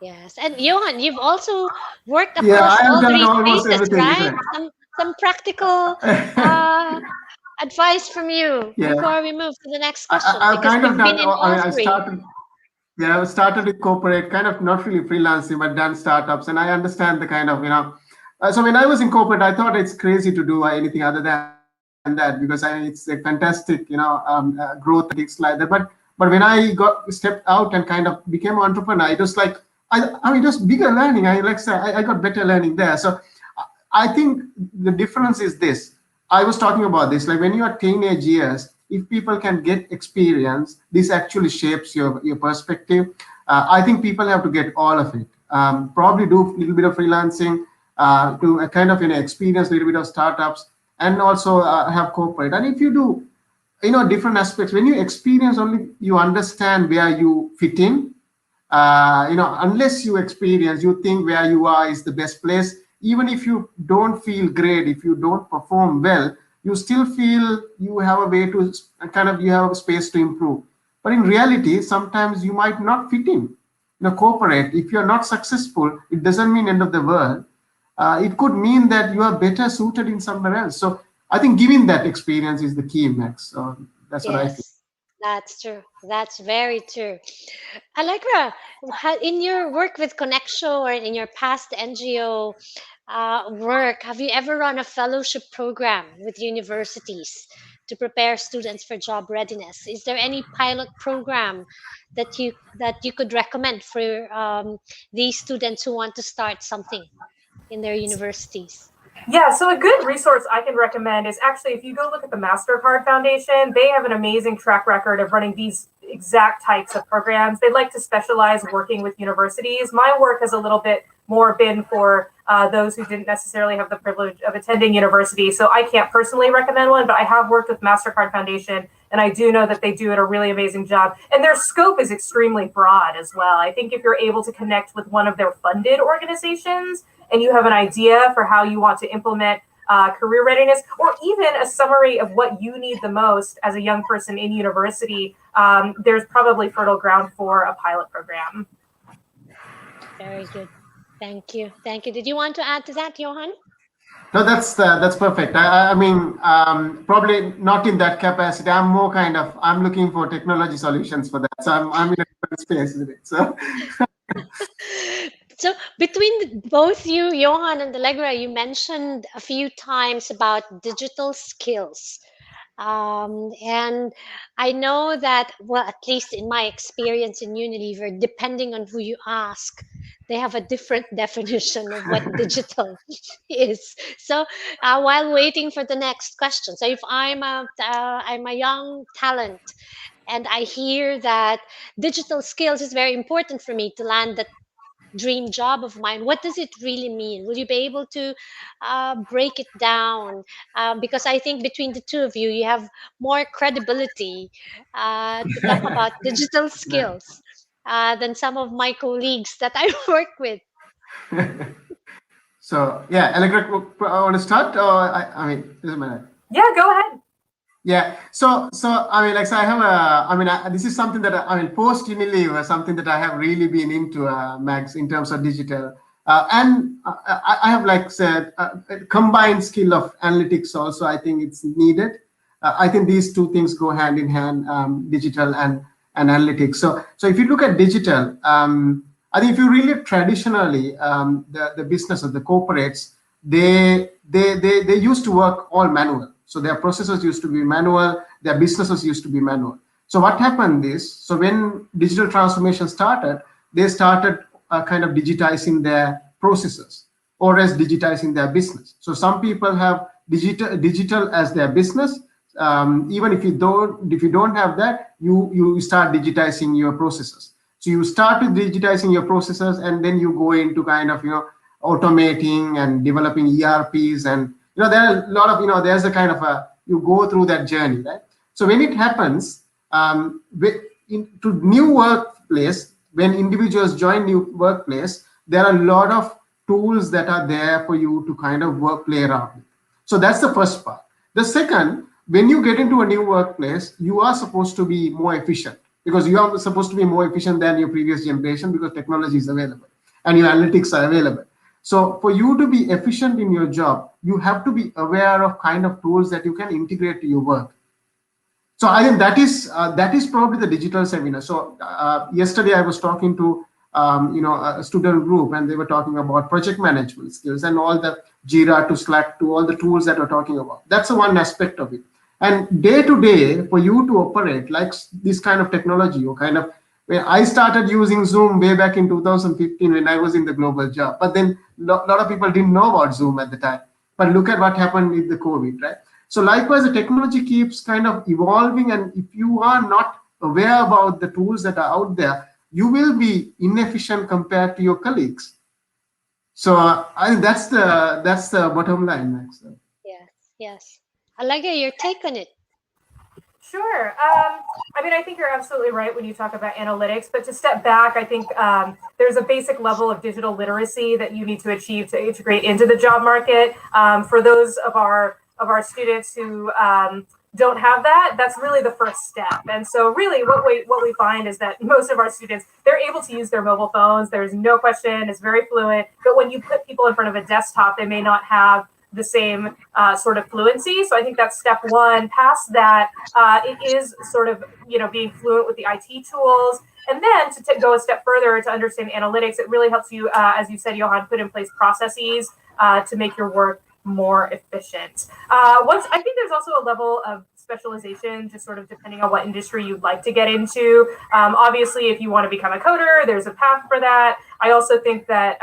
Yes. And Johan, you've also worked Yeah, across I have all done three almost spaces, everything, isn't right? it? Some practical uh, advice from you Yeah, before we move to the next I, question, I've because kind of you've been done. in I all mean, I three. started. Yeah, I started with corporate, kind of not really freelancing, but done startups, and I understand the kind of So when I was in corporate, I thought it's crazy to do anything other than that because I mean, it's a fantastic growth and things like that. But when I stepped out and kind of became an entrepreneur, it was like I mean just bigger learning. I like say I got better learning there. So I think the difference is this. I was talking about this, like when you are teenage years, if people can get experience, this actually shapes your perspective. I think people have to get all of it. Probably do a little bit of freelancing, to kind of experience a little bit of startups, and also have corporate. And if you do, different aspects, when you experience only, you understand where you fit in. Unless you experience, you think where you are is the best place. Even if you don't feel great, if you don't perform well, you still feel you have a way to kind of, you have a space to improve. But in reality, sometimes you might not fit in corporate. If you're not successful, it doesn't mean end of the world. It could mean that you are better suited in somewhere else. So I think giving that experience is the key, Max. So that's what I feel. Yes, that's true. That's very true. Allegra, in your work with Connexo or in your past NGO work, have you ever run a fellowship program with universities to prepare students for job readiness? Is there any pilot program that you could recommend for these students who want to start something in their universities? Yeah, so a good resource I can recommend is actually if you go look at the MasterCard Foundation, they have an amazing track record of running these exact types of programs. They like to specialize working with universities. My work has a little bit more been for those who didn't necessarily have the privilege of attending university. So I can't personally recommend one, but I have worked with MasterCard Foundation, and I do know that they do a really amazing job. And their scope is extremely broad as well. I think if you're able to connect with one of their funded organizations, and you have an idea for how you want to implement career readiness, or even a summary of what you need the most as a young person in university, there's probably fertile ground for a pilot program. Very good. Thank you. Thank you. Did you want to add to that, Johan? No, that's perfect. I mean, probably not in that capacity. I'm more kind of, I'm looking for technology solutions for that. So I'm in a different space with it. So So between both you, Johan and Allegra, you mentioned a few times about digital skills. And I know that, well, at least in my experience in Unilever, depending on who you ask, they have a different definition of what digital is. So while waiting for the next question, so if I'm a young talent and I hear that digital skills is very important for me to land that dream job of mine, what does it really mean? Will you be able to break it down? Because I think between the two of you, you have more credibility to talk about digital skills than some of my colleagues that I work with. so yeah, Allegra, I want to start, or I mean, this is my Yeah, go ahead. yeah. So I mean, like, so I have I mean, this is something that I mean, post Unilever, something that I have really been into, Max, in terms of digital. And I have, like said, a combined skill of analytics also. I think it's needed. I think these two things go hand in hand, digital and analytics. So if you look at digital, I think if you really traditionally, the business of the corporates, they used to work all manual. So their processes used to be manual, their businesses used to be manual. So what happened is, so when digital transformation started, they started kind of digitizing their processes, or as digitizing their business. So some people have digital as their business, Even if you don't have that, you start digitizing your processes. So you start with digitizing your processes, and then you go into kind of automating and developing ERPs, and there are a lot of there's a kind of a you go through that journey, right? So when it happens, to new workplace, when individuals join new workplace, there are a lot of tools that are there for you to kind of play around with. So that's the first part. The second, when you get into a new workplace, you are supposed to be more efficient, because you are supposed to be more efficient than your previous generation, because technology is available and your analytics are available. So for you to be efficient in your job, you have to be aware of kind of tools that you can integrate to your work. So I think that is probably the digital seminar. So yesterday I was talking to a student group, and they were talking about project management skills and all the Jira to Slack to all the tools that we're talking about. That's one aspect of it. And day to day, for you to operate like this kind of technology, or kind of, when I started using Zoom way back in 2015 when I was in the global job, but then a lot of people didn't know about Zoom at the time. But look at what happened with the COVID, right? So likewise, the technology keeps kind of evolving, and if you are not aware about the tools that are out there, you will be inefficient compared to your colleagues. So I think that's the bottom line, Max. Yes, yes. I like your take on it. Sure. I mean, I think you're absolutely right when you talk about analytics, but to step back, I think there's a basic level of digital literacy that you need to achieve to integrate into the job market. For those of our students who don't have that, that's really the first step. And so really what we find is that most of our students, they're able to use their mobile phones. There's no question, it's very fluent. But when you put people in front of a desktop, they may not have the same sort of fluency. So I think that's step one. Past that, it is sort of, being fluent with the IT tools. And then to go a step further to understand analytics, it really helps you, as you said, Johan, put in place processes to make your work more efficient. I think there's also a level of specialization, just sort of depending on what industry you'd like to get into. Obviously, if you want to become a coder, there's a path for that. I also think that,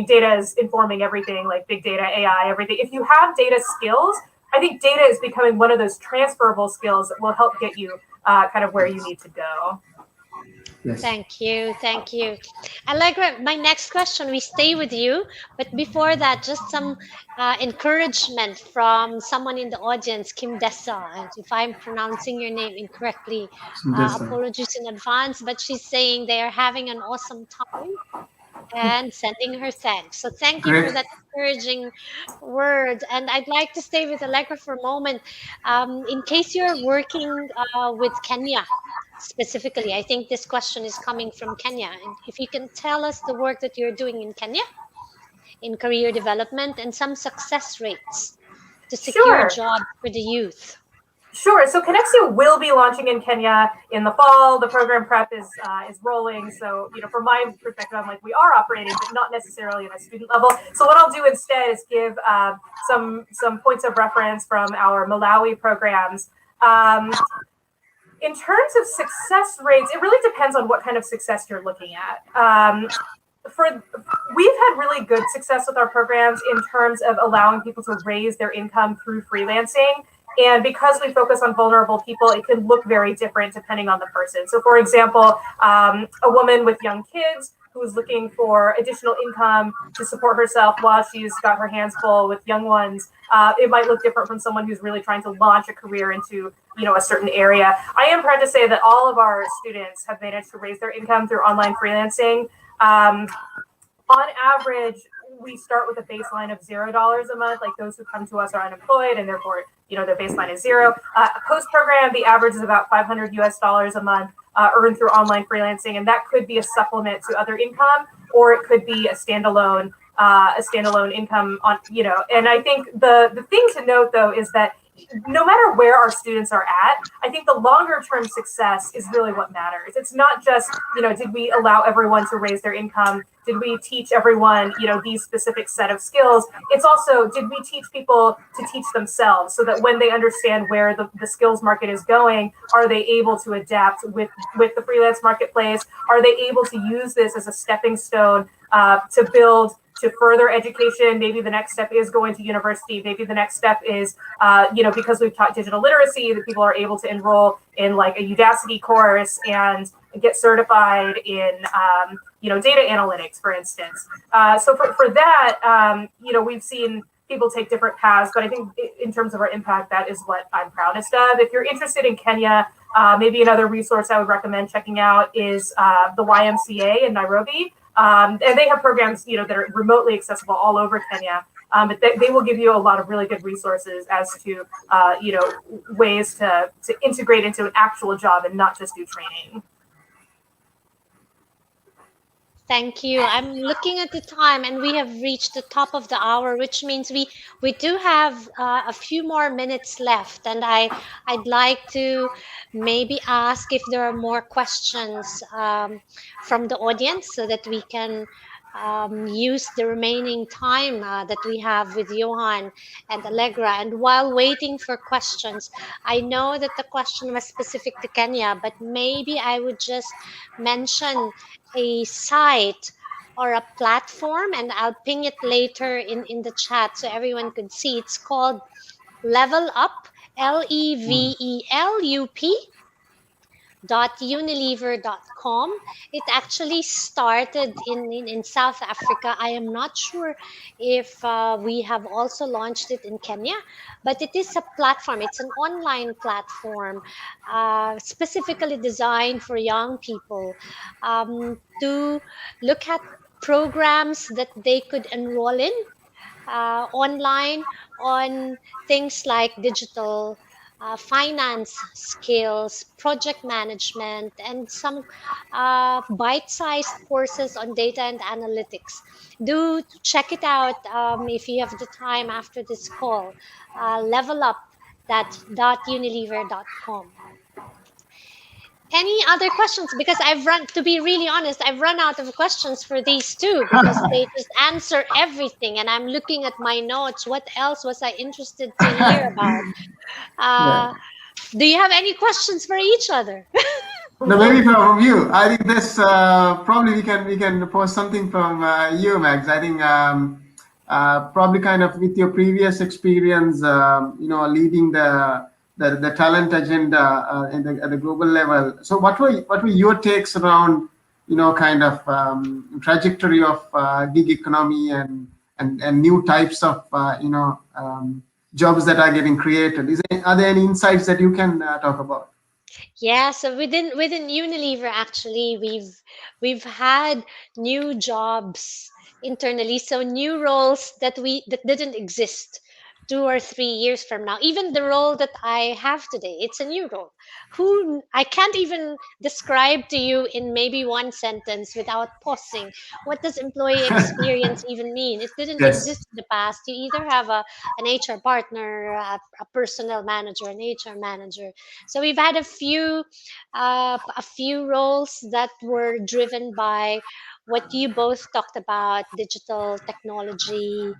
data is informing everything, like big data, AI, everything. If you have data skills, I think data is becoming one of those transferable skills that will help get you kind of where you need to go. Yes. Thank you. Thank you. My next question. We stay with you. But before that, just some encouragement from someone in the audience, Kim Dessa. And if I'm pronouncing your name incorrectly, That's apologies in advance. But she's saying they are having an awesome time and sending her thanks. So thank you for great. that encouraging word. And I'd like to stay with Allegra for a moment. In case you're working with Kenya specifically, I think this question is coming from Kenya. And if you can tell us the work that you're doing in Kenya in career development and some success rates to secure Sure. jobs for the youth. Sure. So Connexio will be launching in Kenya in the fall. The program prep is rolling. So, from my perspective, I'm like, we are operating, but not necessarily at a student level. So what I'll do instead is give some points of reference from our Malawi programs. In terms of success rates, it really depends on what kind of success you're looking at. We've had really good success with our programs in terms of allowing people to raise their income through freelancing. And because we focus on vulnerable people, it can look very different depending on the person. So for example, a woman with young kids who's looking for additional income to support herself while she's got her hands full with young ones, it might look different from someone who's really trying to launch a career into a certain area. I am proud to say that all of our students have managed to raise their income through online freelancing. On average, we start with a baseline of $0 a month. Like those who come to us are unemployed, and therefore, their baseline is zero. Post program, the average is about $500 a month earned through online freelancing, and that could be a supplement to other income, or it could be a standalone income on. And I think the thing to note though is that no matter where our students are at, I think the longer term success is really what matters. It's not just, did we allow everyone to raise their income? Did we teach everyone, these specific set of skills? It's also, did we teach people to teach themselves so that when they understand where the skills market is going, are they able to adapt with the freelance marketplace? Are they able to use this as a stepping stone to build to further education. Maybe the next step is going to university. Maybe the next step is, because we've taught digital literacy, that people are able to enroll in like a Udacity course and get certified in, data analytics, for instance. So for that, we've seen people take different paths, but I think in terms of our impact, that is what I'm proudest of. If you're interested in Kenya, maybe another resource I would recommend checking out is the YMCA in Nairobi. And they have programs, that are remotely accessible all over Kenya. But they will give you a lot of really good resources as to, ways to integrate into an actual job and not just do training. Thank you. I'm looking at the time, and we have reached the top of the hour, which means we do have a few more minutes left. And I'd like to maybe ask if there are more questions from the audience, so that we can use the remaining time that we have with Johan and Allegra. And while waiting for questions, I know that the question was specific to Kenya, but maybe I would just mention a site or a platform, and I'll ping it later in the chat so everyone could see. It's called Level Up, levelup.unilever.com. It actually started in South Africa. I am not sure if we have also launched it in Kenya, but it is a platform. It's an online platform specifically designed for young people to look at programs that they could enroll in online on things like digital finance skills, project management, and some bite sized courses on data and analytics. Do check it out if you have the time after this call. Level up that unilever.com. Any other questions? Because to be really honest, I've run out of questions for these two because they just answer everything. And I'm looking at my notes. What else was I interested to hear about? Yeah. Uh, do you have any questions for each other? No, maybe from you. I think this probably we can post something from you, Max. I think probably kind of with your previous experience, leading the talent agenda at the global level. So what were your takes around kind of trajectory of gig economy and new types of jobs that are getting created? Are there any insights that you can talk about? Yeah, so within Unilever, actually, we've had new jobs internally, so new roles that didn't exist 2 or 3 years from now. Even the role that I have today, it's a new role. Who I can't even describe to you in maybe one sentence without pausing. What does employee experience even mean? It didn't Yes. exist in the past. You either have an HR partner, a personnel manager, an HR manager. So we've had a few roles that were driven by what you both talked about: digital technology,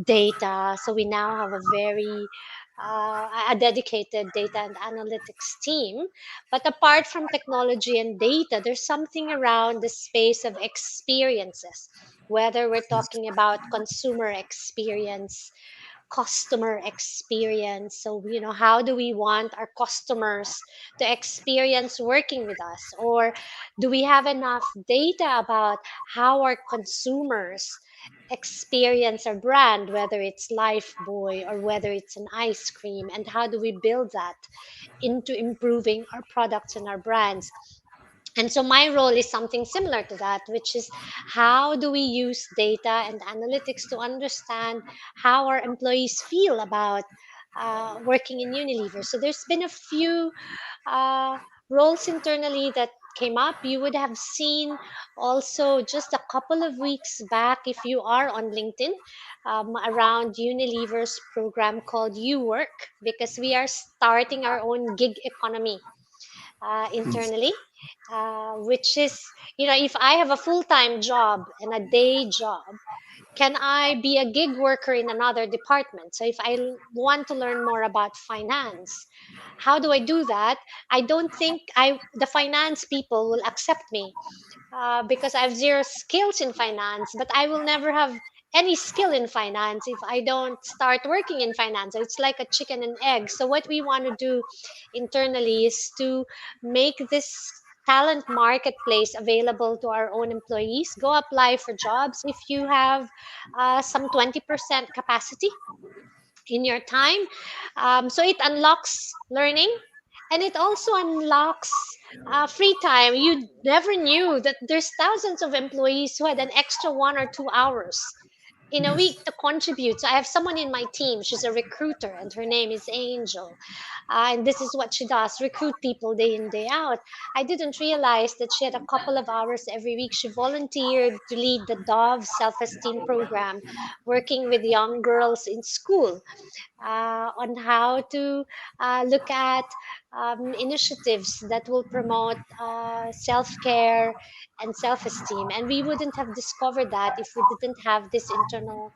data. So we now have a dedicated data and analytics team. But apart from technology and data, there's something around the space of experiences, whether we're talking about consumer experience, customer experience. So, how do we want our customers to experience working with us? Or do we have enough data about how our consumers experience our brand, whether it's Lifebuoy or whether it's an ice cream? And how do we build that into improving our products and our brands? And so my role is something similar to that, which is how do we use data and analytics to understand how our employees feel about working in Unilever. So there's been a few uh, roles internally that came up. You would have seen also just a couple of weeks back, if you are on LinkedIn, around Unilever's program called You Work, because we are starting our own gig economy internally, which is, if I have a full time job and a day job, can I be a gig worker in another department? So if I want to learn more about finance, how do I do that? I don't think the finance people will accept me because I have zero skills in finance, but I will never have any skill in finance if I don't start working in finance. It's like a chicken and egg. So what we want to do internally is to make this talent marketplace available to our own employees. Go apply for jobs if you have some 20% capacity in your time. So it unlocks learning, and it also unlocks free time. You never knew that there's thousands of employees who had an extra 1 or 2 hours in a week Yes. to contribute. So I have someone in my team. She's a recruiter, and her name is Angel. And this is what she does: recruit people day in, day out. I didn't realize that she had a couple of hours every week. She volunteered to lead the Dove self esteem program, working with young girls in school on how to look at initiatives that will promote self care and self esteem. And we wouldn't have discovered that if we didn't have this internal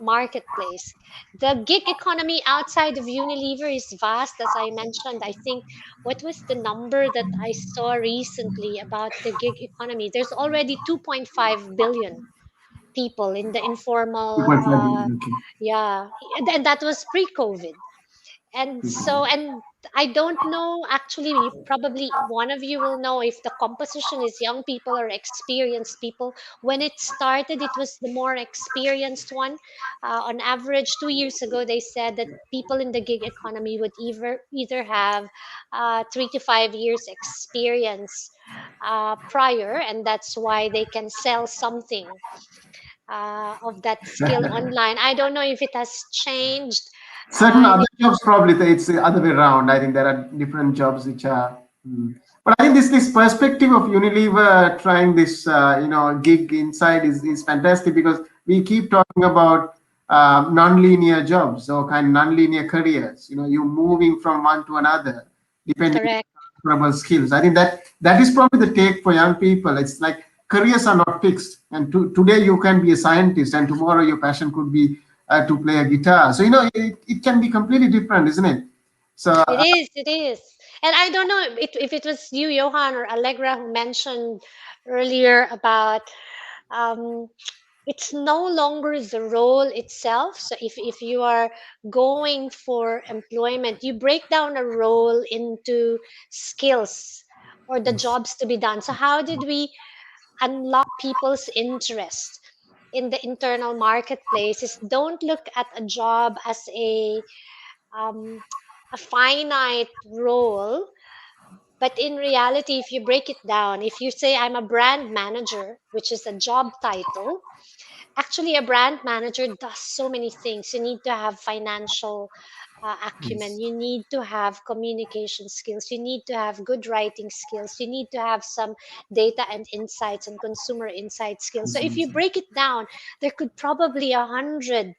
marketplace. The gig economy outside of Unilever is vast, as I mentioned. I think what was the number that I saw recently about the gig economy? There's already 2.5 billion people in the informal 2.5 billion. Okay. yeah, and that was pre-COVID. And so, and I don't know, actually, you probably one of you will know if the composition is young people or experienced people. When it started, it was the more experienced one. On average, 2 years ago, they said that people in the gig economy would either have 3 to 5 years experience prior, and that's why they can sell something of that skill online. I don't know if it has changed. Certain In other jobs probably it's the other way around. I think there are different jobs which are. But I think this perspective of Unilever trying this gig inside is fantastic, because we keep talking about non-linear jobs or kind of non-linear careers. You moving from one to another depending correct. transferable skills. I think that is probably the take for young people. It's like careers are not fixed, and today you can be a scientist, and tomorrow your passion could be to play a guitar. So it can be completely different, isn't it? So It is. And I don't know if it was you, Johan, or Allegra, who mentioned earlier about um, it's no longer the role itself. So if you are going for employment, you break down a role into skills or the yes, jobs to be done. So how did we unlock people's interest in the internal marketplace? Is don't look at a job as um, a finite role, but in reality, if you break it down, if you say I'm a brand manager, which is a job title, actually a brand manager does so many things. You need to have financial acumen, yes, you need to have communication skills, you need to have good writing skills, you need to have some data and insights and consumer insight skills. So if you break it down, there could probably 100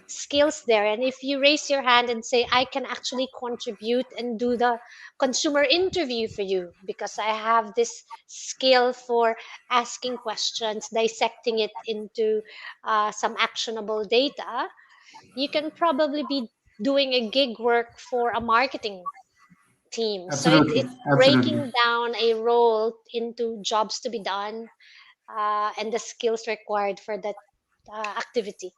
skills there. And if you raise your hand and say, I can actually contribute and do the consumer interview for you because I have this skill for asking questions, dissecting it into some actionable data, you can probably be doing a gig work for a marketing team. So absolutely, it's absolutely. breaking down a role into jobs to be done and the skills required for that activity.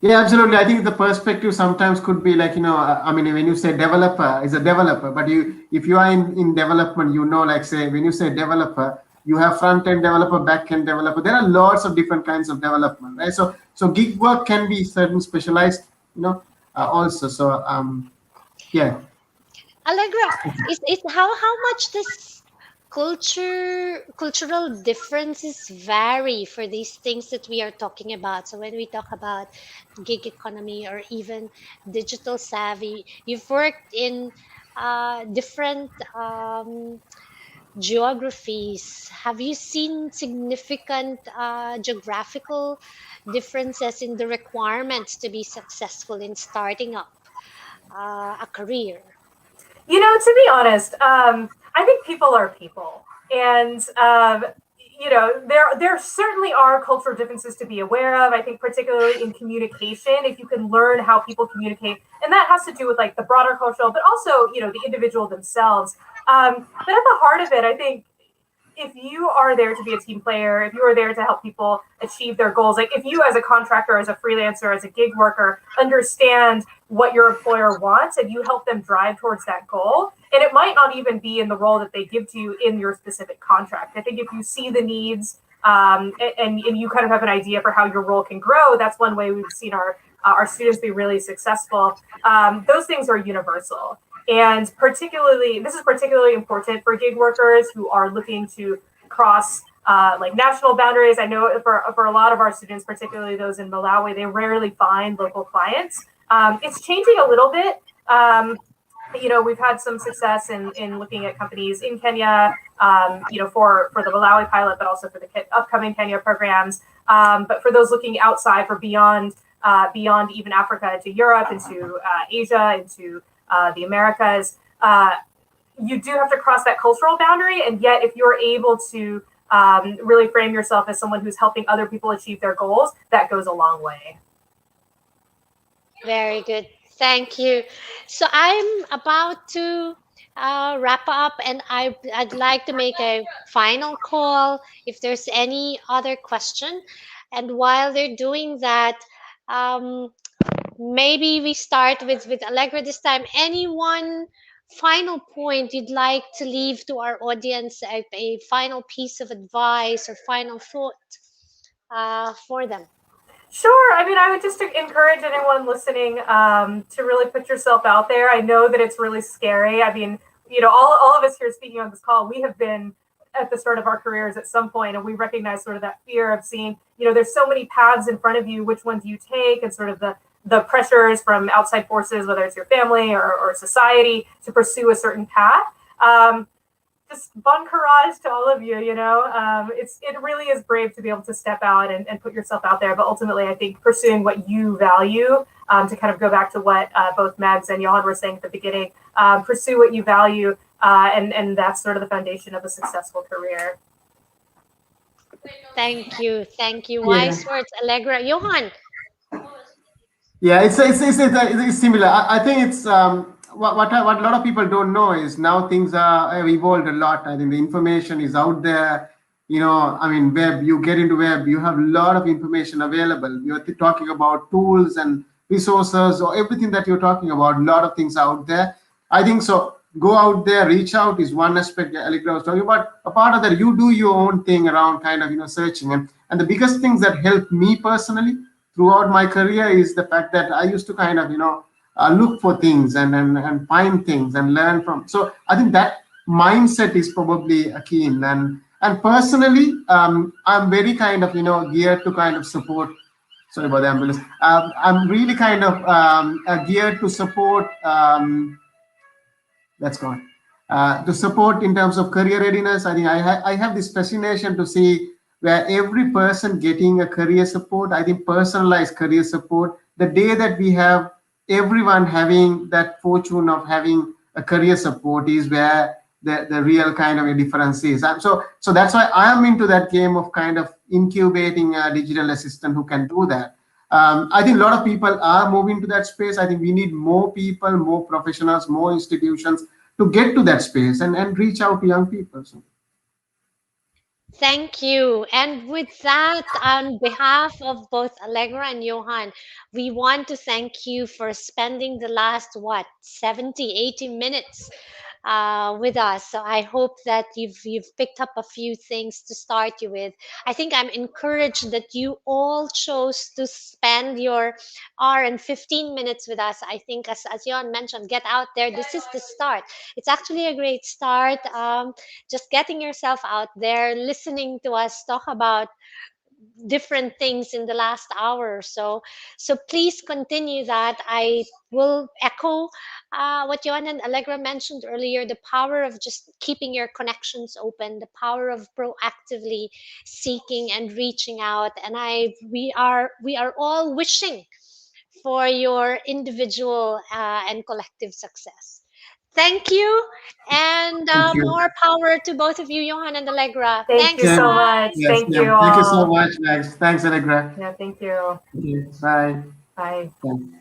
Yeah, absolutely. I think the perspective sometimes could be like, I mean, when you say developer is a developer, but if you are in development, like say, when you say developer, you have front end developer, back end developer. There are lots of different kinds of development, right? So gig work can be certain specialized, also. So, yeah, Allegra, is how much does cultural differences vary for these things that we are talking about? So when we talk about gig economy or even digital savvy, you've worked in different geographies. Have you seen significant geographical differences in the requirements to be successful in starting up a career? To be honest, I think people are people, and there certainly are cultural differences to be aware of. I think particularly in communication, if you can learn how people communicate, and that has to do with like the broader cultural, but also the individual themselves. But at the heart of it, I think if you are there to be a team player, if you are there to help people achieve their goals, like if you as a contractor, as a freelancer, as a gig worker, understand what your employer wants and you help them drive towards that goal, and it might not even be in the role that they give to you in your specific contract. I think if you see the needs and you kind of have an idea for how your role can grow, that's one way we've seen our students be really successful. Those things are universal. And particularly, this is particularly important for gig workers who are looking to cross like national boundaries. I know for a lot of our students, particularly those in Malawi, they rarely find local clients. It's changing a little bit. We've had some success in looking at companies in Kenya, for the Malawi pilot, but also for the upcoming Kenya programs. But for those looking outside, for beyond even Africa, into Europe, into Asia, into the Americas, you do have to cross that cultural boundary. And yet, if you're able to really frame yourself as someone who's helping other people achieve their goals, that goes a long way. Very good. Thank you. So I'm about to wrap up, and I'd like to make a final call if there's any other question. And while they're doing that, um, maybe we start with Allegra this time. Any one final point you'd like to leave to our audience, a final piece of advice or final thought for them? Sure. I mean, I would just encourage anyone listening to really put yourself out there. I know that it's really scary. I mean, all of us here speaking on this call, we have been at the start of our careers at some point, and we recognize sort of that fear of seeing, there's so many paths in front of you, which one do you take, and sort of the pressures from outside forces, whether it's your family or society, to pursue a certain path. Just bon courage to all of you. It really is brave to be able to step out and put yourself out there. But ultimately, I think pursuing what you value, to kind of go back to what both Mags and Johan were saying at the beginning, pursue what you value, and that's sort of the foundation of a successful career. Thank you. Yeah. Wise words, Allegra. Johan. Yeah, it's similar. I think it's what a lot of people don't know is now things have evolved a lot. I think the information is out there. I mean, web. You get into web, you have a lot of information available. You're talking about tools and resources or everything that you're talking about. A lot of things out there. I think so. Go out there, reach out is one aspect that Allegra was talking about. A part of that, you do your own thing around kind of searching, and the biggest things that helped me personally throughout my career is the fact that I used to kind of look for things and find things and learn from. So I think that mindset is probably a key in. And personally, I'm very kind of geared to kind of support. Sorry about the ambulance. I'm really kind of geared to support. That's gone. To support in terms of career readiness, I think I have this fascination to see where every person getting a career support. I think personalized career support. The day that we have everyone having that fortune of having a career support is where the real kind of a difference is. So that's why I am into that game of kind of incubating a digital assistant who can do that. I think a lot of people are moving to that space. I think we need more people, more professionals, more institutions to get to that space and reach out to young people. So. Thank you. And with that, on behalf of both Allegra and Johan, we want to thank you for spending the last, 70, 80 minutes with us. So I hope that you've picked up a few things to start you with. I think I'm encouraged that you all chose to spend your hour and 15 minutes with us. I think, as Johan mentioned, get out there. This is the start. It's actually a great start. Just getting yourself out there, listening to us talk about different things in the last hour or so. So please continue that. I will echo what Johan and Allegra mentioned earlier, the power of just keeping your connections open, the power of proactively seeking and reaching out. And we are all wishing for your individual and collective success. Thank you, and Thank you. more power to both of you, Johan and Allegra. Thank Thanks, you so Same. much. guys. Yes, Thank yeah. you Thank you so all. much, Max. Thanks, Allegra. Yeah, thank you. Thank you. Bye. Bye. Thanks.